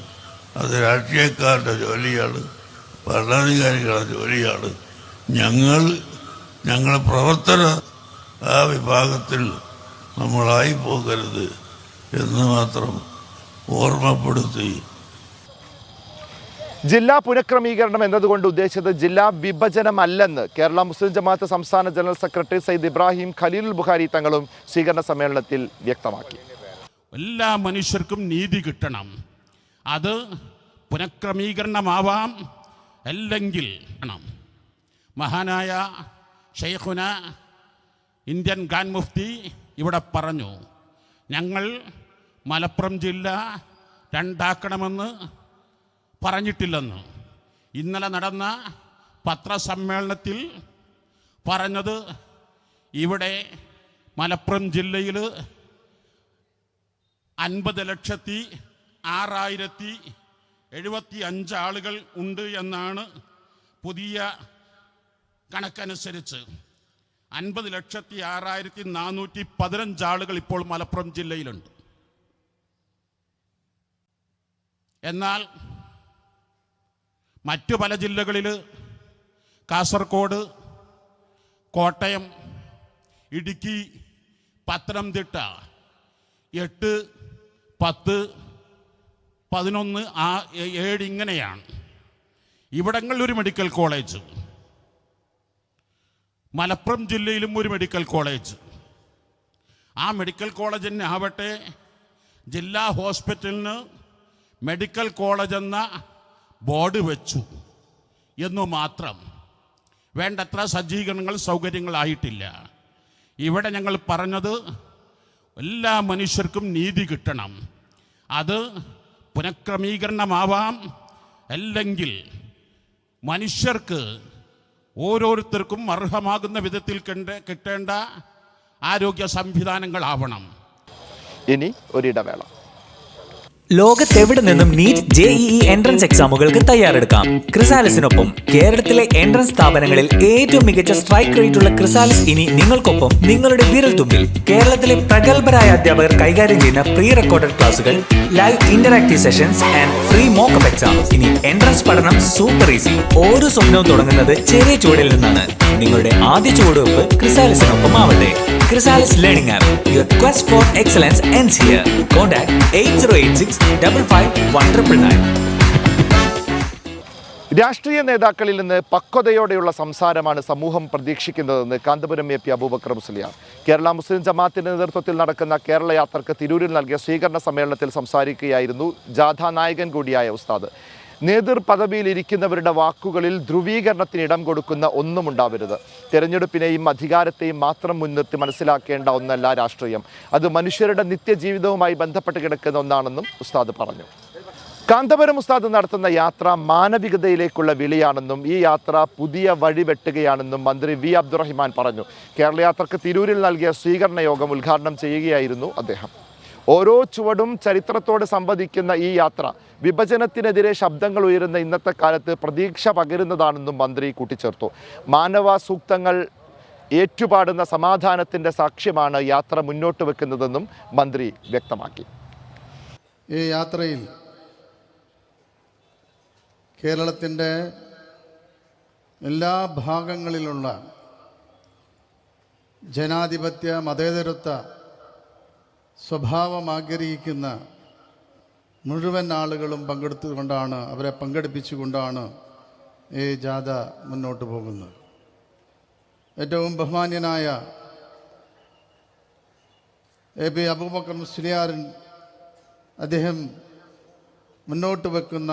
അത് രാഷ്ട്രീയക്കാരുടെ ജോലിയാണ്, ഭരണാധികാരികളുടെ ജോലിയാണ്. ഞങ്ങളെ പ്രവർത്തന ആ വിഭാഗത്തിൽ നമ്മളായി പോകരുത് എന്ന് മാത്രം ഓർമ്മപ്പെടുത്തി. ജില്ലാ പുനഃക്രമീകരണം എന്നതുകൊണ്ട് ഉദ്ദേശിച്ചത് ജില്ലാ വിഭജനമല്ലെന്ന് കേരള മുസ്ലിം ജമാഅത്ത് സംസ്ഥാന ജനറൽ സെക്രട്ടറി സയ്യിദ് ഇബ്രാഹിം ഖലീലുൽ ബുഖാരി തങ്ങളും സ്വീകരണ സമ്മേളനത്തിൽ വ്യക്തമാക്കി. എല്ലാ മനുഷ്യർക്കും നീതി കിട്ടണം. അത് പുനഃക്രമീകരണമാവാം, അല്ലെങ്കിൽ മഹാനായ ഷെയ്ഖുന ഇന്ത്യൻ ഖാൻ മുഫ്തി ഇവിടെ പറഞ്ഞു, ഞങ്ങൾ മലപ്പുറം ജില്ല 2ആക്കണമെന്ന് പറഞ്ഞിട്ടില്ലെന്ന്. ഇന്നലെ നടന്ന പത്രസമ്മേളനത്തിൽ പറഞ്ഞത് ഇവിടെ മലപ്പുറം ജില്ലയിൽ 50,06,075 ആളുകൾ ഉണ്ട് എന്നാണ് പുതിയ കണക്കനുസരിച്ച്. 50,06,415 ആളുകൾ ഇപ്പോൾ മലപ്പുറം ജില്ലയിലുണ്ട്. എന്നാൽ മറ്റു പല ജില്ലകളിൽ കാസർഗോഡ്, കോട്ടയം, ഇടുക്കി, പത്തനംതിട്ട 8, 10, 11-7 ഇങ്ങനെയാണ്. ഇവിടങ്ങളിൽ ഒരു മെഡിക്കൽ കോളേജ്, മലപ്പുറം ജില്ലയിലും ഒരു മെഡിക്കൽ കോളേജ്. ആ മെഡിക്കൽ കോളേജിന് ആവട്ടെ ജില്ലാ ഹോസ്പിറ്റലിന് മെഡിക്കൽ കോളേജ് എന്ന ബോർഡ് വെച്ചു എന്നു മാത്രം. വേണ്ടത്ര സജ്ജീകരണങ്ങൾ സൗകര്യങ്ങളായിട്ടില്ല. ഇവിടെ ഞങ്ങൾ പറഞ്ഞത് എല്ലാ മനുഷ്യർക്കും നീതി കിട്ടണം. അത് പുനഃക്രമീകരണമാവാം, അല്ലെങ്കിൽ മനുഷ്യർക്ക് ഓരോരുത്തർക്കും അർഹമാകുന്ന വിധത്തിൽ കിട്ടേണ്ട ആരോഗ്യ സംവിധാനങ്ങളാവണം. ഇനി ഒരിടവേള. ലോകത്തെവിടെ നിന്നും നീറ്റ് JEE എൻട്രൻസ് എക്സാമുകൾക്ക് തയ്യാറെടുക്കാം. ക്രിസാലിസിനൊപ്പം കേരളത്തിലെ എൻട്രൻസ് സ്ഥാപനങ്ങളിൽ ഏറ്റവും മികച്ച സ്ട്രൈക്ക് റേറ്റുള്ള ക്രിസാലിസ് ഇനി നിങ്ങൾക്കൊപ്പം, നിങ്ങളുടെ വിരൽത്തുമ്പിൽ. കേരളത്തിലെ പ്രഗത്ഭരായ അധ്യാപകർ കൈകാര്യം ചെയ്യുന്ന പ്രീ റെക്കോർഡഡ് ക്ലാസുകൾ, live interactive sessions and free mock-up exam. ഇനി എൻട്രൻസ് പഠനം സൂപ്പർ ഈസി. ഓരോ സ്വപ്നവും തുടങ്ങുന്നത് ചെറിയ ചുവടിൽ നിന്നാണ്. നിങ്ങളുടെ ആദ്യ ചുവടുവെപ്പ് ക്രിസാലിസിനൊപ്പം ആവട്ടെ. Chrysalis learning app. Your quest for excellence ends here. Contact 8086551999. രാഷ്ട്രീയ നേതാക്കളിൽ നിന്ന് പക്വതയോടെയുള്ള സംസാരമാണ് സമൂഹം പ്രതീക്ഷിക്കുന്നതെന്ന് കാന്തപുരം AP അബൂബക്കർ മുസ്ലിയാർ. കേരള മുസ്ലിം ജമാഅത്തിന്റെ നേതൃത്വത്തിൽ നടക്കുന്ന കേരള യാത്രക്ക് തിരൂരിൽ നൽകിയ സ്വീകരണ സമ്മേളനത്തിൽ സംസാരിക്കുകയായിരുന്നു ജാഥാ നായകൻ കൂടിയായ ഉസ്താദ്. നേതൃ പദവിയിൽ ഇരിക്കുന്നവരുടെ വാക്കുകളിൽ ധ്രുവീകരണത്തിന് ഇടം കൊടുക്കുന്ന ഒന്നും ഉണ്ടാവരുത്. തെരഞ്ഞെടുപ്പിനെയും അധികാരത്തെയും മാത്രം മുൻനിർത്തി മനസ്സിലാക്കേണ്ട ഒന്നല്ല രാഷ്ട്രീയം. അത് മനുഷ്യരുടെ നിത്യജീവിതവുമായി ബന്ധപ്പെട്ട് കിടക്കുന്ന ഒന്നാണെന്നും ഉസ്താദ് പറഞ്ഞു. കാന്തപുരം ഉസ്താദ് നടത്തുന്ന യാത്ര മാനവികതയിലേക്കുള്ള വിളിയാണെന്നും ഈ യാത്ര പുതിയ വഴി വെട്ടുകയാണെന്നും മന്ത്രി V അബ്ദുറഹിമാൻ പറഞ്ഞു. കേരള യാത്രക്ക് തിരൂരിൽ നൽകിയ സ്വീകരണ യോഗം ഉദ്ഘാടനം ചെയ്യുകയായിരുന്നു അദ്ദേഹം. ഓരോ ചുവടും ചരിത്രത്തോട് സംവദിക്കുന്ന ഈ യാത്ര വിഭജനത്തിനെതിരെ ശബ്ദങ്ങൾ ഉയരുന്ന ഇന്നത്തെ കാലത്ത് പ്രതീക്ഷ പകരുന്നതാണെന്നും മന്ത്രി കൂട്ടിച്ചേർത്തു. മാനവ സൂക്തങ്ങൾ ഏറ്റുപാടുന്ന സമാധാനത്തിൻ്റെ സാക്ഷ്യമാണ് യാത്ര മുന്നോട്ട് വെക്കുന്നതെന്നും മന്ത്രി വ്യക്തമാക്കി. ഈ യാത്രയിൽ കേരളത്തിൻ്റെ എല്ലാ ഭാഗങ്ങളിലുള്ള ജനാധിപത്യ മതേതരത്വ സ്വഭാവം ആഗ്രഹിക്കുന്ന മുഴുവൻ ആളുകളും പങ്കെടുത്തുകൊണ്ടാണ്, അവരെ പങ്കെടുപ്പിച്ചുകൊണ്ടാണ് ഈ ജാഥ മുന്നോട്ട് പോകുന്നത്. ഏറ്റവും ബഹുമാന്യനായ AP അബൂബക്കർ മുസ്ലിയാരൻ അദ്ദേഹം മുന്നോട്ട് വെക്കുന്ന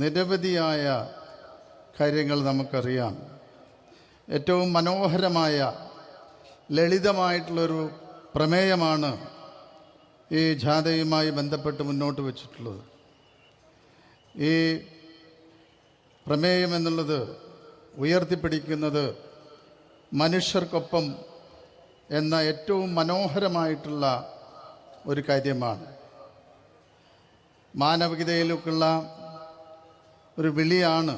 നിരവധിയായ കാര്യങ്ങൾ നമുക്കറിയാം. ഏറ്റവും മനോഹരമായ ലളിതമായിട്ടുള്ളൊരു പ്രമേയമാണ് ഈ ജാഥയുമായി ബന്ധപ്പെട്ട് മുന്നോട്ട് വച്ചിട്ടുള്ളത്. ഈ പ്രമേയം എന്നുള്ളത് ഉയർത്തിപ്പിടിക്കുന്നത് മനുഷ്യർക്കൊപ്പം എന്ന ഏറ്റവും മനോഹരമായിട്ടുള്ള ഒരു കാര്യമാണ്. മാനവികതയിലേക്കുള്ള ഒരു വിളിയാണ്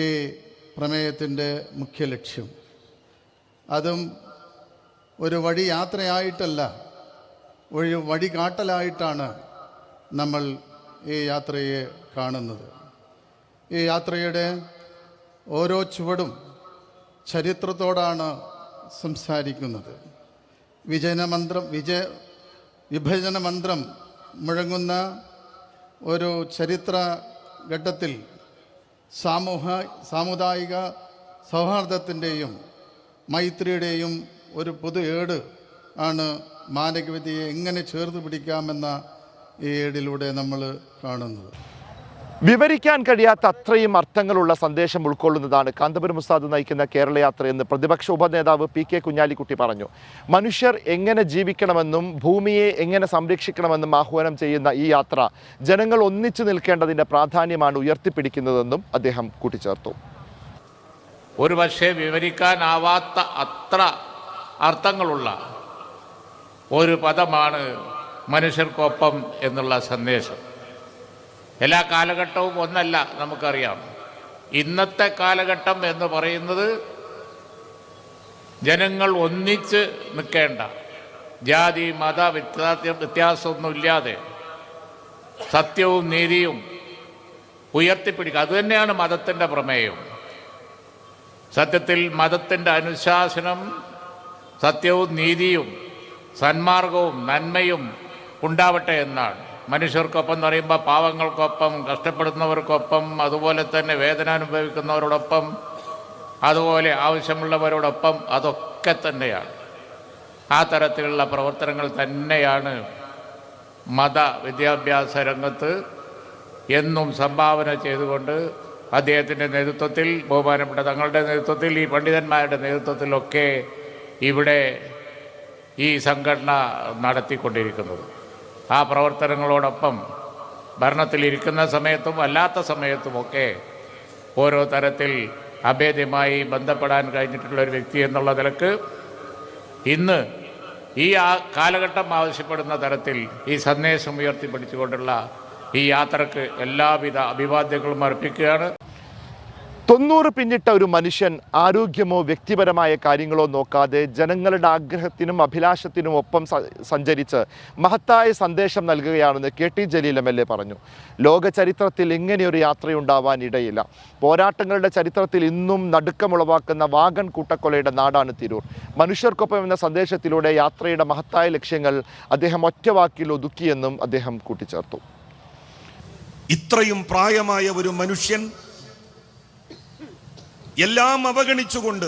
ഈ പ്രമേയത്തിൻ്റെ മുഖ്യ ലക്ഷ്യം. അതും ഒരു വഴി യാത്രയായിട്ടല്ല, ഒരു വഴി കാട്ടലായിട്ടാണ് നമ്മൾ ഈ യാത്രയെ കാണുന്നത്. ഈ യാത്രയുടെ ഓരോ ചുവടും ചരിത്രത്തോടാണ് സംസാരിക്കുന്നത്. വിഭജന മന്ത്രം മുഴങ്ങുന്ന ഒരു ചരിത്ര ഘട്ടത്തിൽ സാമുദായിക സൗഹാർദ്ദത്തിൻ്റെയും മൈത്രിയുടെയും ഒരു പൊതു ഏട് ആണ് മാനവികതയെ എങ്ങനെ ചേർത്ത് പിടിക്കാമെന്ന ഈ ഏടിലൂടെ നമ്മൾ കാണുന്നത്. വിവരിക്കാൻ കഴിയാത്ത അത്രയും അർത്ഥങ്ങളുള്ള സന്ദേശം ഉൾക്കൊള്ളുന്നതാണ് കാന്തപുരം ഉസ്താദ് നയിക്കുന്ന കേരള യാത്രയെന്ന് പ്രതിപക്ഷ ഉപനേതാവ് PK കുഞ്ഞാലിക്കുട്ടി പറഞ്ഞു. മനുഷ്യർ എങ്ങനെ ജീവിക്കണമെന്നും ഭൂമിയെ എങ്ങനെ സംരക്ഷിക്കണമെന്നും ആഹ്വാനം ചെയ്യുന്ന ഈ യാത്ര ജനങ്ങൾ ഒന്നിച്ചു നിൽക്കേണ്ടതിൻ്റെ പ്രാധാന്യമാണ് ഉയർത്തിപ്പിടിക്കുന്നതെന്നും അദ്ദേഹം കൂട്ടിച്ചേർത്തു. ഒരു പക്ഷേ വിവരിക്കാനാവാത്ത അത്ര അർത്ഥങ്ങളുള്ള ഒരു പദമാണ് മനുഷ്യർക്കൊപ്പം എന്നുള്ള സന്ദേശം. എല്ലാ കാലഘട്ടവും ഒന്നല്ല, നമുക്കറിയാം. ഇന്നത്തെ കാലഘട്ടം എന്ന് പറയുന്നത് ജനങ്ങൾ ഒന്നിച്ച് നിൽക്കേണ്ട, ജാതി മത വ്യത്യാസമൊന്നുമില്ലാതെ സത്യവും നീതിയും ഉയർത്തിപ്പിടിക്കുക. അതുതന്നെയാണ് മതത്തിൻ്റെ പ്രമേയം. സത്യത്തിൽ മതത്തിൻ്റെ അനുശാസനം സത്യവും നീതിയും സന്മാർഗവും നന്മയും ഉണ്ടാവട്ടെ എന്നാണ്. മനുഷ്യർക്കൊപ്പം എന്ന് പറയുമ്പോൾ പാവങ്ങൾക്കൊപ്പം, കഷ്ടപ്പെടുന്നവർക്കൊപ്പം, അതുപോലെ തന്നെ വേദന അനുഭവിക്കുന്നവരോടൊപ്പം, അതുപോലെ ആവശ്യമുള്ളവരോടൊപ്പം, അതൊക്കെ തന്നെയാണ്. ആ തരത്തിലുള്ള പ്രവർത്തനങ്ങൾ തന്നെയാണ് മത വിദ്യാഭ്യാസ രംഗത്ത് എന്നും സംഭാവന ചെയ്തുകൊണ്ട് അദ്ദേഹത്തിൻ്റെ നേതൃത്വത്തിൽ, ബഹുമാനപ്പെട്ട തങ്ങളുടെ നേതൃത്വത്തിൽ, ഈ പണ്ഡിതന്മാരുടെ നേതൃത്വത്തിലൊക്കെ ഇവിടെ ഈ സംഘടന നടത്തിക്കൊണ്ടിരിക്കുന്നത്. ആ പ്രവർത്തനങ്ങളോടൊപ്പം ഭരണത്തിലിരിക്കുന്ന സമയത്തും അല്ലാത്ത സമയത്തുമൊക്കെ ഓരോ തരത്തിൽ അഭേദ്യമായി ബന്ധപ്പെടാൻ കഴിഞ്ഞിട്ടുള്ള ഒരു വ്യക്തി എന്നുള്ള നിലക്ക് ഇന്ന് ഈ കാലഘട്ടം ആവശ്യപ്പെടുന്ന തരത്തിൽ ഈ സന്ദേശം ഉയർത്തിപ്പിടിച്ചുകൊണ്ടുള്ള ഈ യാത്രക്ക് എല്ലാവിധ അഭിവാദ്യങ്ങളും അർപ്പിക്കുകയാണ്. 90 പിന്നിട്ട ഒരു മനുഷ്യൻ ആരോഗ്യമോ വ്യക്തിപരമായ കാര്യങ്ങളോ നോക്കാതെ ജനങ്ങളുടെ ആഗ്രഹത്തിനും അഭിലാഷത്തിനും ഒപ്പം സഞ്ചരിച്ച് മഹത്തായ സന്ദേശം നൽകുകയാണെന്ന് KT ജലീൽ MLA പറഞ്ഞു. ലോക ചരിത്രത്തിൽ ഇങ്ങനെയൊരു യാത്രയുണ്ടാവാൻ ഇടയില്ല. പോരാട്ടങ്ങളുടെ ചരിത്രത്തിൽ ഇന്നും നടുക്കമുളവാക്കുന്ന വാഗൺ കൂട്ടക്കൊലയുടെ നാടാണ് തിരൂർ. മനുഷ്യർക്കൊപ്പം എന്ന സന്ദേശത്തിലൂടെ യാത്രയുടെ മഹത്തായ ലക്ഷ്യങ്ങൾ അദ്ദേഹം ഒറ്റവാക്കിൽ ഒതുക്കിയെന്നും അദ്ദേഹം കൂട്ടിച്ചേർത്തു. ഇത്രയും പ്രായമായ ഒരു മനുഷ്യൻ എല്ലാം അവഗണിച്ചുകൊണ്ട്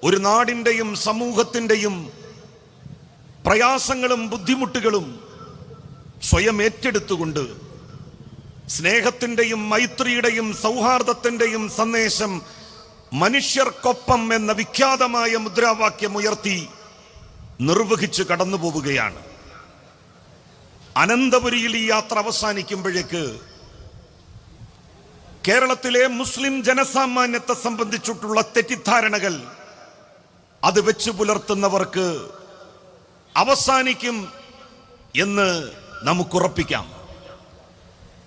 ഒരു നാടിൻ്റെയും സമൂഹത്തിൻ്റെയും പ്രയാസങ്ങളും ബുദ്ധിമുട്ടുകളും സ്വയം ഏറ്റെടുത്തുകൊണ്ട് സ്നേഹത്തിൻ്റെയും മൈത്രിയുടെയും സൗഹാർദ്ദത്തിൻ്റെയും സന്ദേശം മനുഷ്യർക്കൊപ്പം എന്ന വിഖ്യാതമായ മുദ്രാവാക്യം ഉയർത്തി നിർവഹിച്ച് കടന്നു പോവുകയാണ്. അനന്തപുരിയിൽ ഈ യാത്ര അവസാനിക്കുമ്പോഴേക്ക് കേരളത്തിലെ മുസ്ലിം ജനസാമാന്യത്തെ സംബന്ധിച്ചിട്ടുള്ള തെറ്റിദ്ധാരണകൾ അത് വെച്ചു പുലർത്തുന്നവർക്ക് അവസാനിക്കും എന്ന് നമുക്കുറപ്പിക്കാം.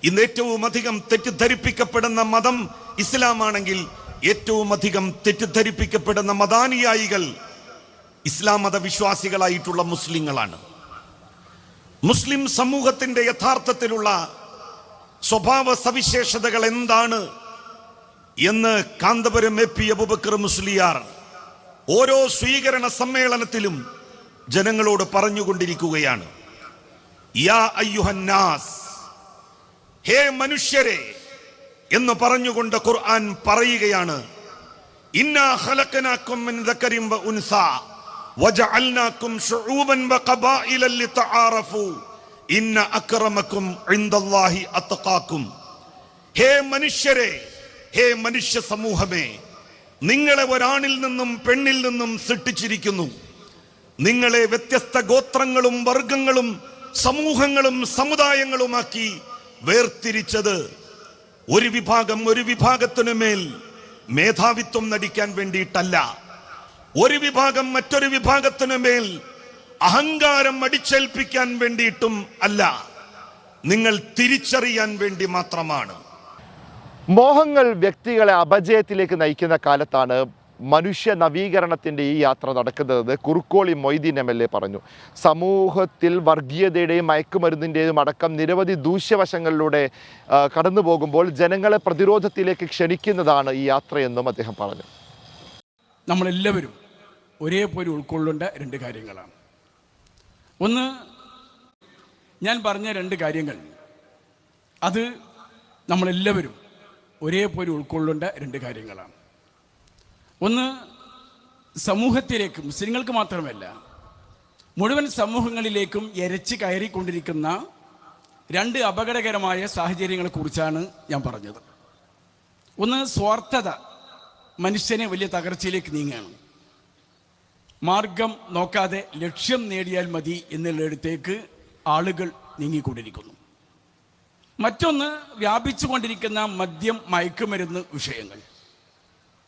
ഇന്ന് ഏറ്റവും അധികം തെറ്റിദ്ധരിപ്പിക്കപ്പെടുന്ന മതം ഇസ്ലാമാണെങ്കിൽ ഏറ്റവും അധികം തെറ്റിദ്ധരിപ്പിക്കപ്പെടുന്ന മതാനുയായികൾ ഇസ്ലാം മതവിശ്വാസികളായിട്ടുള്ള മുസ്ലിങ്ങളാണ്. മുസ്ലിം സമൂഹത്തിന്റെ യഥാർത്ഥത്തിലുള്ള സ്വഭാവ സവിശേഷതകൾ എന്താണ് എന്ന് കാന്തപുരം AP അബൂബക്കർ മുസ്ലിയാർ ഓരോ സ്വീകരണ സമ്മേളനത്തിലും ജനങ്ങളോട് പറഞ്ഞുകൊണ്ടിരിക്കുകയാണ്. യാ അയ്യുഹന്നാസ്, ഹേ മനുഷ്യരെ എന്ന് പറഞ്ഞുകൊണ്ട് ഖുർആൻ പറയുകയാണ്. ഇന്നാ ഖലഖനാകും മിൻ ദക്കരിൻ വ ഉൻസാ വജഅൽനാകും ശുഊബൻ വ ഖബായില ലിതആറഫു ഇന്ന അക്രമക്കും ഇൻദല്ലാഹി അത്ഖാക്കും. ഹേ മനുഷ്യരെ, ഹേ മനുഷ്യ സമൂഹമേ, നിങ്ങളെ ഒരാണിൽ നിന്നും പെണ്ണിൽ നിന്നും സൃഷ്ടിച്ചിരിക്കുന്നു. നിങ്ങളെ വ്യത്യസ്ത ഗോത്രങ്ങളും വർഗങ്ങളും സമൂഹങ്ങളും സമുദായങ്ങളുമാക്കി വേർതിരിച്ചത് ഒരു വിഭാഗം ഒരു വിഭാഗത്തിനു മേൽ മേധാവിത്വം നടിക്കാൻ വേണ്ടിയിട്ടല്ല, ഒരു വിഭാഗം മറ്റൊരു വിഭാഗത്തിനു മേൽ അഹങ്കാരം അടിച്ചേൽപ്പിക്കാൻ വേണ്ടിയിട്ടും അല്ല, നിങ്ങൾ തിരിച്ചറിയാൻ വേണ്ടി മാത്രമാണ്. മോഹങ്ങൾ വ്യക്തികളെ അപജയത്തിലേക്ക് നയിക്കുന്ന കാലത്താണ് മനുഷ്യ നവീകരണത്തിൻ്റെ ഈ യാത്ര നടക്കുന്നത് കുറുക്കോളി മൊയ്തീൻ MLA പറഞ്ഞു. സമൂഹത്തിൽ വർഗീയതയുടെയും മയക്കുമരുന്നിൻ്റെയും അടക്കം നിരവധി ദൂഷ്യവശങ്ങളിലൂടെ കടന്നു പോകുമ്പോൾ ജനങ്ങളെ പ്രതിരോധത്തിലേക്ക് ക്ഷണിക്കുന്നതാണ് ഈ യാത്രയെന്നും അദ്ദേഹം പറഞ്ഞു. നമ്മളെല്ലാവരും ഒരേപോലെ ഉൾക്കൊള്ളേണ്ട രണ്ട് കാര്യങ്ങളാണ്. ഒന്ന്, ഞാൻ പറഞ്ഞ രണ്ട് കാര്യങ്ങൾ അത് നമ്മളെല്ലാവരും ഒരേപോലെ ഉൾക്കൊള്ളേണ്ട രണ്ട് കാര്യങ്ങളാണ്. ഒന്ന്, സമൂഹത്തിലേക്ക്, മുസ്ലിങ്ങൾക്ക് മാത്രമല്ല മുഴുവൻ സമൂഹങ്ങളിലേക്കും എരച്ച് കയറിക്കൊണ്ടിരിക്കുന്ന രണ്ട് അപകടകരമായ സാഹചര്യങ്ങളെക്കുറിച്ചാണ് ഞാൻ പറഞ്ഞത്. ഒന്ന്, സ്വാർത്ഥത മനുഷ്യനെ വലിയ തകർച്ചയിലേക്ക് നീങ്ങുകയാണ്. മാർഗം നോക്കാതെ ലക്ഷ്യം നേടിയാൽ മതി എന്നുള്ളിടത്തേക്ക് ആളുകൾ നീങ്ങിക്കൊണ്ടിരിക്കുന്നു. മറ്റൊന്ന്, വ്യാപിച്ചുകൊണ്ടിരിക്കുന്ന മദ്യം, മയക്കുമരുന്ന് വിഷയങ്ങൾ.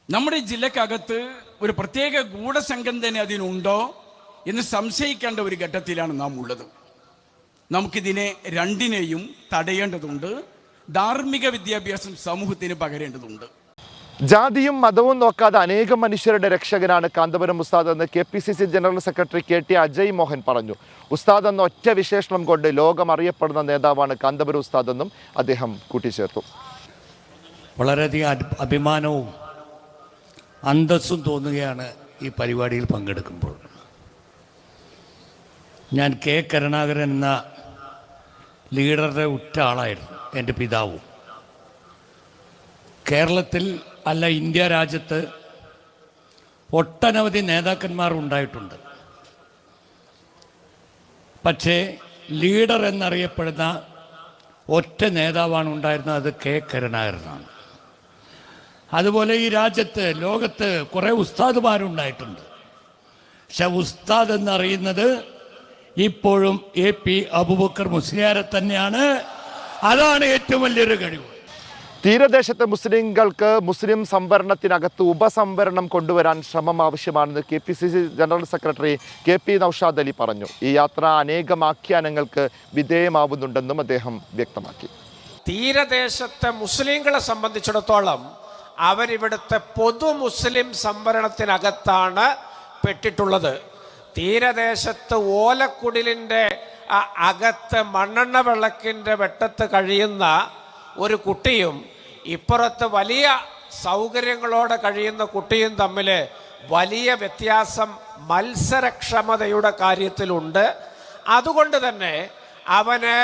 നമ്മുടെ ജില്ലക്കകത്ത് ഒരു പ്രത്യേക ഗൂഢസംഘം തന്നെ അതിനുണ്ടോ എന്ന് സംശയിക്കേണ്ട ഒരു ഘട്ടത്തിലാണ് നാം ഉള്ളത്. നമുക്കിതിനെ രണ്ടിനെയും തടയേണ്ടതുണ്ട്. ധാർമ്മിക വിദ്യാഭ്യാസം സമൂഹത്തിന് പകരേണ്ടതുണ്ട്. ജാതിയും മതവും നോക്കാതെ അനേകം മനുഷ്യരുടെ രക്ഷകനാണ് കാന്തപുരം ഉസ്താദ് എന്ന് KPCC general secretary KT Ajay Mohan പറഞ്ഞു. ഉസ്താദ് എന്ന ഒറ്റ വിശേഷണം കൊണ്ട് ലോകം അറിയപ്പെടുന്ന നേതാവാണ് കാന്തപുരം ഉസ്താദ് എന്നും അദ്ദേഹം കൂട്ടിച്ചേർത്തു. വളരെയധികം അഭിമാനവും അന്തസ്സും തോന്നുകയാണ് ഈ പരിപാടിയിൽ പങ്കെടുക്കുമ്പോൾ. ഞാൻ K. കരുണാകരൻ എന്ന ലീഡറുടെ ഉറ്റ ആളായിരുന്നു എൻ്റെ പിതാവും. കേരളത്തിൽ അല്ല ഇന്ത്യ രാജ്യത്ത് ഒട്ടനവധി നേതാക്കന്മാർ ഉണ്ടായിട്ടുണ്ട്. പക്ഷേ ലീഡർ എന്നറിയപ്പെടുന്ന ഒറ്റ നേതാവാണ് ഉണ്ടായിരുന്നത്, അത് കെ കരുണാകരനാണ്. അതുപോലെ ഈ രാജ്യത്ത് ലോകത്ത് കുറേ ഉസ്താദുമാരുണ്ടായിട്ടുണ്ട്. പക്ഷെ ഉസ്താദ് എന്നറിയുന്നത് ഇപ്പോഴും AP അബൂബക്കർ മുസ്ലിയാരെ തന്നെയാണ്. അതാണ് ഏറ്റവും വലിയൊരു കഴിവ്. തീരദേശത്തെ മുസ്ലിങ്ങൾക്ക് മുസ്ലിം സംവരണത്തിനകത്ത് ഉപസംവരണം കൊണ്ടുവരാൻ ശ്രമം ആവശ്യമാണെന്ന് KPCC general secretary KP Naushad Ali പറഞ്ഞു. ഈ യാത്ര അനേകം ആഖ്യാനങ്ങൾക്ക് വിധേയമാവുന്നുണ്ടെന്നും അദ്ദേഹം വ്യക്തമാക്കി. തീരദേശത്തെ മുസ്ലിങ്ങളെ സംബന്ധിച്ചിടത്തോളം അവരിവിടുത്തെ പൊതു മുസ്ലിം സംവരണത്തിനകത്താണ് പെട്ടിട്ടുള്ളത്. തീരദേശത്ത് ഓലക്കുടിലിൻ്റെ അകത്ത് മണ്ണെണ്ണ വിളക്കിൻ്റെ വെട്ടത്ത് കഴിയുന്ന ഒരു കുട്ടിയും ഇപ്പുറത്ത് വലിയ സൗകര്യങ്ങളോടെ കഴിയുന്ന കുട്ടിയും തമ്മിൽ വലിയ വ്യത്യാസം മത്സരക്ഷമതയുടെ കാര്യത്തിലുണ്ട്. അതുകൊണ്ട് തന്നെ അവന്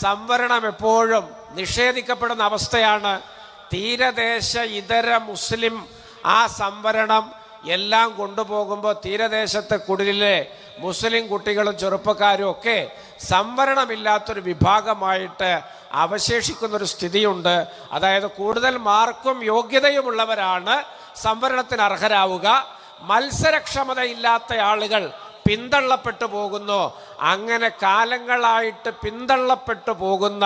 സംവരണം എപ്പോഴും നിഷേധിക്കപ്പെടുന്ന അവസ്ഥയാണ്. തീരദേശ ഇതര മുസ്ലിം ആ സംവരണം എല്ലാം കൊണ്ടുപോകുമ്പോൾ തീരദേശത്തെ കുടിലിലെ മുസ്ലിം കുട്ടികളും ചെറുപ്പക്കാരും ഒക്കെ സംവരണമില്ലാത്തൊരു വിഭാഗമായിട്ട് അവശേഷിക്കുന്നൊരു സ്ഥിതിയുണ്ട്. അതായത് കൂടുതൽ മാർക്കും യോഗ്യതയുമുള്ളവരാണ് സംവരണത്തിന് അർഹരാവുക. മത്സരക്ഷമതയില്ലാത്ത ആളുകൾ പിന്തള്ളപ്പെട്ടു പോകുന്നു. അങ്ങനെ കാലങ്ങളായിട്ട് പിന്തള്ളപ്പെട്ടു പോകുന്ന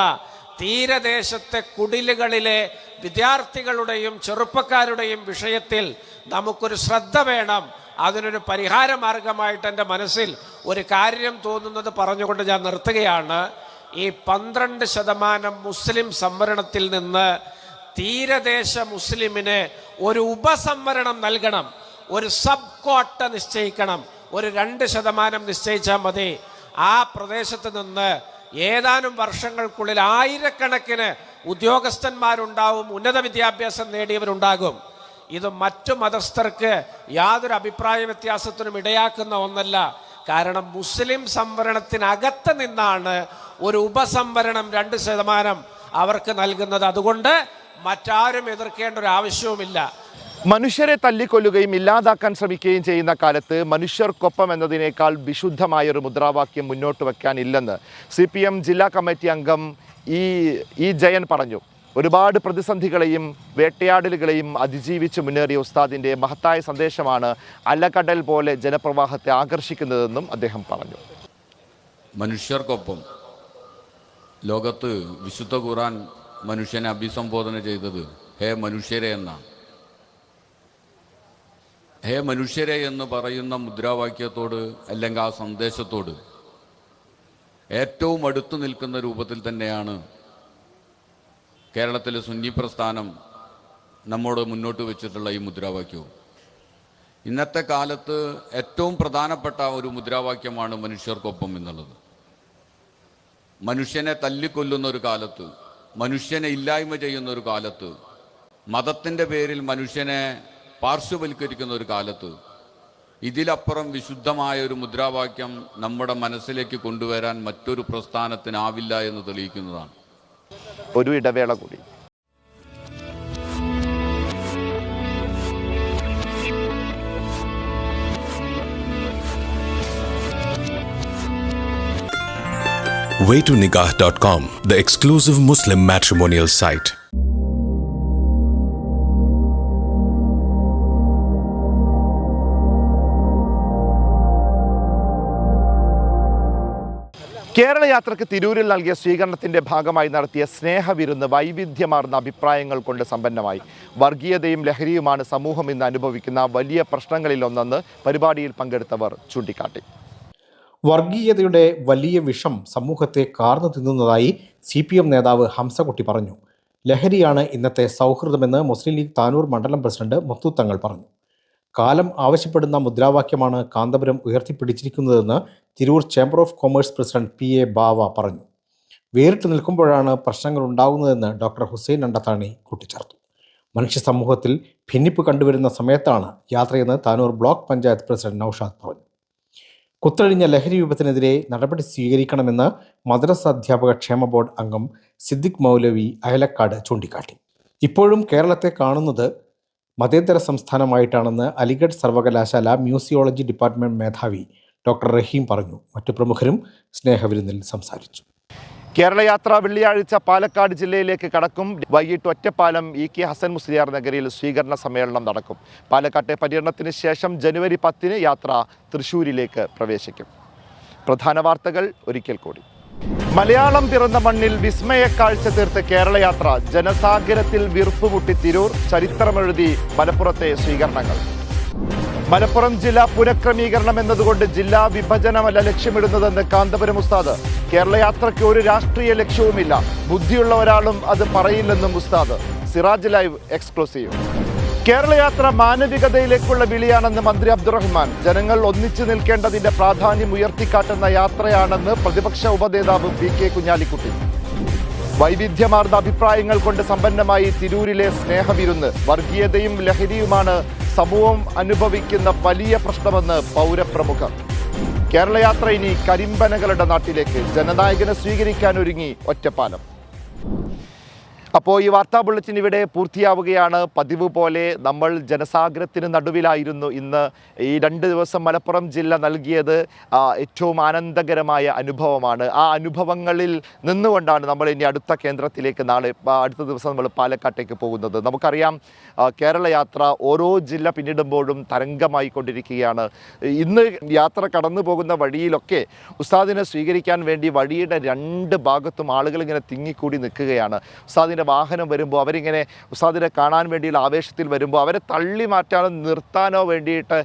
തീരദേശത്തെ കുടിലുകളിലെ വിദ്യാർത്ഥികളുടെയും ചെറുപ്പക്കാരുടെയും വിഷയത്തിൽ നമുക്കൊരു ശ്രദ്ധ വേണം. അതിനൊരു പരിഹാര മാർഗമായിട്ട് എൻ്റെ മനസ്സിൽ ഒരു കാര്യം തോന്നുന്നത് പറഞ്ഞുകൊണ്ട് ഞാൻ നിർത്തുകയാണ്. ഈ 12% മുസ്ലിം സംവരണത്തിൽ നിന്ന് തീരദേശ മുസ്ലിമിന് ഒരു ഉപസംവരണം നൽകണം. ഒരു സബ് ക്വാട്ട നിശ്ചയിക്കണം. ഒരു 2% നിശ്ചയിച്ചാൽ മതി. ആ പ്രദേശത്ത് നിന്ന് ഏതാനും വർഷങ്ങൾക്കുള്ളിൽ ആയിരക്കണക്കിന് ഉദ്യോഗസ്ഥന്മാരുണ്ടാവും, ഉന്നത വിദ്യാഭ്യാസം നേടിയവരുണ്ടാകും. ഇത് മറ്റു മതസ്ഥർക്ക് യാതൊരു അഭിപ്രായ വ്യത്യാസത്തിനും ഇടയാക്കുന്ന ഒന്നല്ല. കാരണം മുസ്ലിം സംവരണത്തിനകത്ത് നിന്നാണ് ഒരു ഉപസംവരണം 2% അവർക്ക് നൽകുന്നത്. അതുകൊണ്ട് മറ്റാരും എതിർക്കേണ്ട ഒരു ആവശ്യവുമില്ല. മനുഷ്യരെ തല്ലിക്കൊല്ലുകയും ഇല്ലാതാക്കാൻ ശ്രമിക്കുകയും ചെയ്യുന്ന കാലത്ത് മനുഷ്യർക്കൊപ്പം എന്നതിനേക്കാൾ വിശുദ്ധമായൊരു മുദ്രാവാക്യം മുന്നോട്ട് വയ്ക്കാനില്ലെന്ന് CPM ജില്ലാ കമ്മിറ്റി അംഗം ഇ ജയൻ പറഞ്ഞു. ഒരുപാട് പ്രതിസന്ധികളെയും വേട്ടയാടലുകളെയും അതിജീവിച്ച് മുന്നേറിയ ഉസ്താദിൻ്റെ മഹത്തായ സന്ദേശമാണ് അലകടൽ പോലെ ജനപ്രവാഹത്തെ ആകർഷിക്കുന്നതെന്നും അദ്ദേഹം പറഞ്ഞു. മനുഷ്യർക്കൊപ്പം ലോകത്ത് വിശുദ്ധ ഖുർആൻ മനുഷ്യനെ അഭിസംബോധന ചെയ്തത് ഹേ മനുഷ്യരെ എന്നാണ്. ഹേ മനുഷ്യരെ എന്ന് പറയുന്ന മുദ്രാവാക്യത്തോട് അല്ലെങ്കിൽ ആ സന്ദേശത്തോട് ഏറ്റവും അടുത്തു നിൽക്കുന്ന രൂപത്തിൽ തന്നെയാണ് കേരളത്തിലെ സുന്നി പ്രസ്ഥാനം നമ്മോട് മുന്നോട്ട് വെച്ചിട്ടുള്ള ഈ മുദ്രാവാക്യവും. ഇന്നത്തെ കാലത്ത് ഏറ്റവും പ്രധാനപ്പെട്ട ഒരു മുദ്രാവാക്യമാണ് മനുഷ്യർക്കൊപ്പം എന്നുള്ളത്. മനുഷ്യനെ തല്ലിക്കൊല്ലുന്ന ഒരു കാലത്ത്, മനുഷ്യനെ ഇല്ലായ്മ ചെയ്യുന്ന ഒരു കാലത്ത്, മതത്തിൻ്റെ പേരിൽ മനുഷ്യനെ പാർശ്വവൽക്കരിക്കുന്ന ഒരു കാലത്ത് ഇതിലപ്പുറം വിശുദ്ധമായ ഒരു മുദ്രാവാക്യം നമ്മുടെ മനസ്സിലേക്ക് കൊണ്ടുവരാൻ മറ്റൊരു പ്രസ്ഥാനത്തിനാവില്ല എന്ന് തെളിയിക്കുന്നതാണ്. ഒരു ഇടവേള കൂടി. waytonikah.com, the exclusive Muslim matrimonial site. Kerala യാത്രയ്ക്ക് തിരൂരിൽ നൽകിയ സ്വീകരണത്തിന്റെ ഭാഗമായി നടത്തിയ സ്നേഹവിരുന്ന് വൈവിധ്യമാർന്ന അഭിപ്രായങ്ങൾ കൊണ്ട് സമ്പന്നമായി. വർഗീയതയും ലഹരിയുമാണ് സമൂഹം ഇന്ന് അനുഭവിക്കുന്ന വലിയ പ്രശ്നങ്ങളിലൊന്നെന്ന് പരിപാടിയിൽ പങ്കെടുത്തവർ ചൂണ്ടിക്കാട്ടി. വർഗീയതയുടെ വലിയ വിഷം സമൂഹത്തെ കാർന്നു തിന്നുന്നതായി CPM നേതാവ് ഹംസകുട്ടി പറഞ്ഞു. ലഹരിയാണ് ഇന്നത്തെ സൗഹൃദമെന്ന് മുസ്ലിം ലീഗ് താനൂർ മണ്ഡലം പ്രസിഡന്റ് മുത്തു തങ്ങൾ പറഞ്ഞു. കാലം ആവശ്യപ്പെടുന്ന മുദ്രാവാക്യമാണ് കാന്തപുരം ഉയർത്തിപ്പിടിച്ചിരിക്കുന്നതെന്ന് Tirur chamber of commerce president PA Bava പറഞ്ഞു. വേറിട്ട് നിൽക്കുമ്പോഴാണ് പ്രശ്നങ്ങൾ ഉണ്ടാകുന്നതെന്ന് ഡോക്ടർ ഹുസൈൻ അണ്ടത്താണി കൂട്ടിച്ചേർത്തു. മനുഷ്യ സമൂഹത്തിൽ ഭിന്നിപ്പ് കണ്ടുവരുന്ന സമയത്താണ് യാത്രയെന്ന് താനൂർ ബ്ലോക്ക് പഞ്ചായത്ത് പ്രസിഡന്റ് നൌഷാദ് പറഞ്ഞു. കുത്തഴിഞ്ഞ ലഹരി വിപത്തിനെതിരെ നടപടി സ്വീകരിക്കണമെന്ന് മദ്രസ അധ്യാപക ക്ഷേമ ബോർഡ് അംഗം സിദ്ദിഖ് മൗലവി അയലക്കാട് ചൂണ്ടിക്കാട്ടി. ഇപ്പോഴും കേരളത്തെ കാണുന്നത് മതേതര സംസ്ഥാനമായിട്ടാണെന്ന് അലിഗഡ് സർവകലാശാല മ്യൂസിയോളജി ഡിപ്പാർട്ട്മെന്റ് മേധാവി ഡോക്ടർ റഹീം പറഞ്ഞു. മറ്റു പ്രമുഖരും സ്നേഹവിരുന്നിൽ സംസാരിച്ചു. കേരളയാത്ര വെള്ളിയാഴ്ച പാലക്കാട് ജില്ലയിലേക്ക് കടക്കും. വൈകിട്ട് ഒറ്റപ്പാലം EK ഹസൻ മുസ്ലിയാർ നഗരിയിൽ സ്വീകരണ സമ്മേളനം നടക്കും. പാലക്കാട്ടെ പര്യടനത്തിന് ശേഷം ജനുവരി 10 യാത്ര തൃശ്ശൂരിലേക്ക് പ്രവേശിക്കും. പ്രധാന വാർത്തകൾ ഒരിക്കൽ കൂടി. മലയാളം പിറന്ന മണ്ണിൽ വിസ്മയ കാഴ്ച തീർത്ത് കേരളയാത്ര. ജനസാഗരത്തിൽ വീർപ്പുമുട്ടി തിരൂർ. ചരിത്രമെഴുതി മലപ്പുറത്തെ സ്വീകരണങ്ങൾ. മലപ്പുറം ജില്ല പുനഃക്രമീകരണം എന്നതുകൊണ്ട് ജില്ലാ വിഭജനമല്ല ലക്ഷ്യമിടുന്നതെന്ന് കാന്തപുരം ഉസ്താദ്. കേരളയാത്രയ്ക്ക് ഒരു രാഷ്ട്രീയ ലക്ഷ്യവുമില്ല. ബുദ്ധിയുള്ള ഒരാളും അത് പറയില്ലെന്നും ഉസ്താദ്. Siraj live exclusive. കേരളയാത്ര മാനവികതയിലേക്കുള്ള വിളിയാണെന്ന് മന്ത്രി അബ്ദുറഹ്മാൻ. ജനങ്ങൾ ഒന്നിച്ചു നിൽക്കേണ്ടതിന്റെ പ്രാധാന്യം ഉയർത്തിക്കാട്ടുന്ന യാത്രയാണെന്ന് പ്രതിപക്ഷ ഉപനേതാവ് PK കുഞ്ഞാലിക്കുട്ടി. വൈവിധ്യമാർന്ന അഭിപ്രായങ്ങൾ കൊണ്ട് സമ്പന്നമായി തിരൂരിലെ സ്നേഹവിരുന്ന്. വർഗീയതയും ലഹരിയുമാണ് സമൂഹം അനുഭവിക്കുന്ന വലിയ പ്രശ്നമെന്ന് പൗരപ്രമുഖർ. കേരളയാത്ര ഇനി കരിമ്പനകളുടെ നാട്ടിലേക്ക്. ജനനായകനെ സ്വീകരിക്കാൻ ഒരുങ്ങി ഒറ്റപ്പാലം. അപ്പോൾ ഈ വാർത്താ ബുള്ളറ്റിൻ ഇവിടെ പൂർത്തിയാവുകയാണ്. പതിവ് പോലെ നമ്മൾ ജനസാഗരത്തിന് നടുവിലായിരുന്നു ഇന്ന്. ഈ 2 ദിവസം മലപ്പുറം ജില്ല നൽകിയത് ഏറ്റവും ആനന്ദകരമായ അനുഭവമാണ്. ആ അനുഭവങ്ങളിൽ നിന്നുകൊണ്ടാണ് നമ്മൾ ഇനി അടുത്ത കേന്ദ്രത്തിലേക്ക് അടുത്ത ദിവസം നമ്മൾ പാലക്കാട്ടേക്ക് പോകുന്നത്. നമുക്കറിയാം കേരളയാത്ര ഓരോ ജില്ല പിന്നിടുമ്പോഴും തരംഗമായി കൊണ്ടിരിക്കുകയാണ്. ഇന്ന് യാത്ര കടന്നു പോകുന്ന വഴിയിലൊക്കെ ഉസ്താദിനെ സ്വീകരിക്കാൻ വേണ്ടി വഴിയുടെ 2 ഭാഗത്തും ആളുകൾ ഇങ്ങനെ തിങ്ങിക്കൂടി നിൽക്കുകയാണ്. ഉസ്താദിൻ്റെ വാഹനം വരുമ്പോൾ അവരിങ്ങനെ ഉസ്താദിനെ കാണാൻ വേണ്ടിയുള്ള ആവേശത്തിൽ വരുമ്പോൾ അവരെ തള്ളി മാറ്റാനോ നിർത്താനോ വേണ്ടിയിട്ട്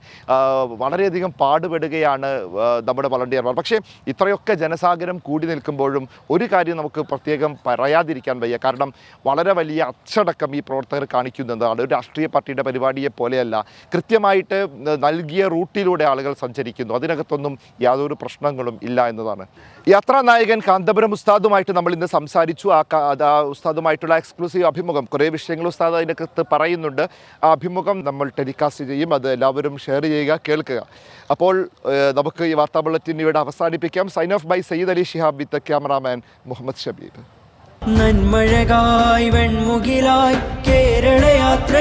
വളരെയധികം പാടുപെടുകയാണ് നമ്മുടെ വളണ്ടിയർമാർ. പക്ഷേ ഇത്രയൊക്കെ ജനസാഗരം കൂടി നിൽക്കുമ്പോഴും ഒരു കാര്യം നമുക്ക് പ്രത്യേകം പറയാതിരിക്കാൻ വയ്യ. കാരണം വളരെ വലിയ അച്ചടക്കം ഈ പ്രവർത്തകർ കാണിക്കുന്നതാണ്. ഒരു രാഷ്ട്രീയ പാർട്ടിയുടെ പരിപാടിയെ പോലെയല്ല. കൃത്യമായിട്ട് നൽകിയ റൂട്ടിലൂടെ ആളുകൾ സഞ്ചരിക്കുന്നു. അതിനകത്തൊന്നും യാതൊരു പ്രശ്നങ്ങളും ഇല്ല എന്നതാണ്. യാത്രാ നായകൻ കാന്തപുരം ഉസ്താദുമായിട്ട് നമ്മൾ ഇന്ന് സംസാരിച്ചു. ആ ഉസ്താദുമായിട്ടുള്ള എക്സ്ക്ലൂസീവ് അഭിമുഖം, കുറേ വിഷയങ്ങൾ ഉസ്താദ് അതിനകത്ത് പറയുന്നുണ്ട്. ആ അഭിമുഖം നമ്മൾ ടെലികാസ്റ്റ് ചെയ്യും. അത് എല്ലാവരും ഷെയർ ചെയ്യുക, കേൾക്കുക. അപ്പോൾ നമുക്ക് ഈ വാർത്താ ബുള്ളറ്റിൻ ഇവിടെ അവസാനിപ്പിക്കാം. Sign off by Sayyid Ali Shihab with cameraman Muhammad Shabeeb. നന്മഴകായി വെൺമുകിലായി കേരളയാത്ര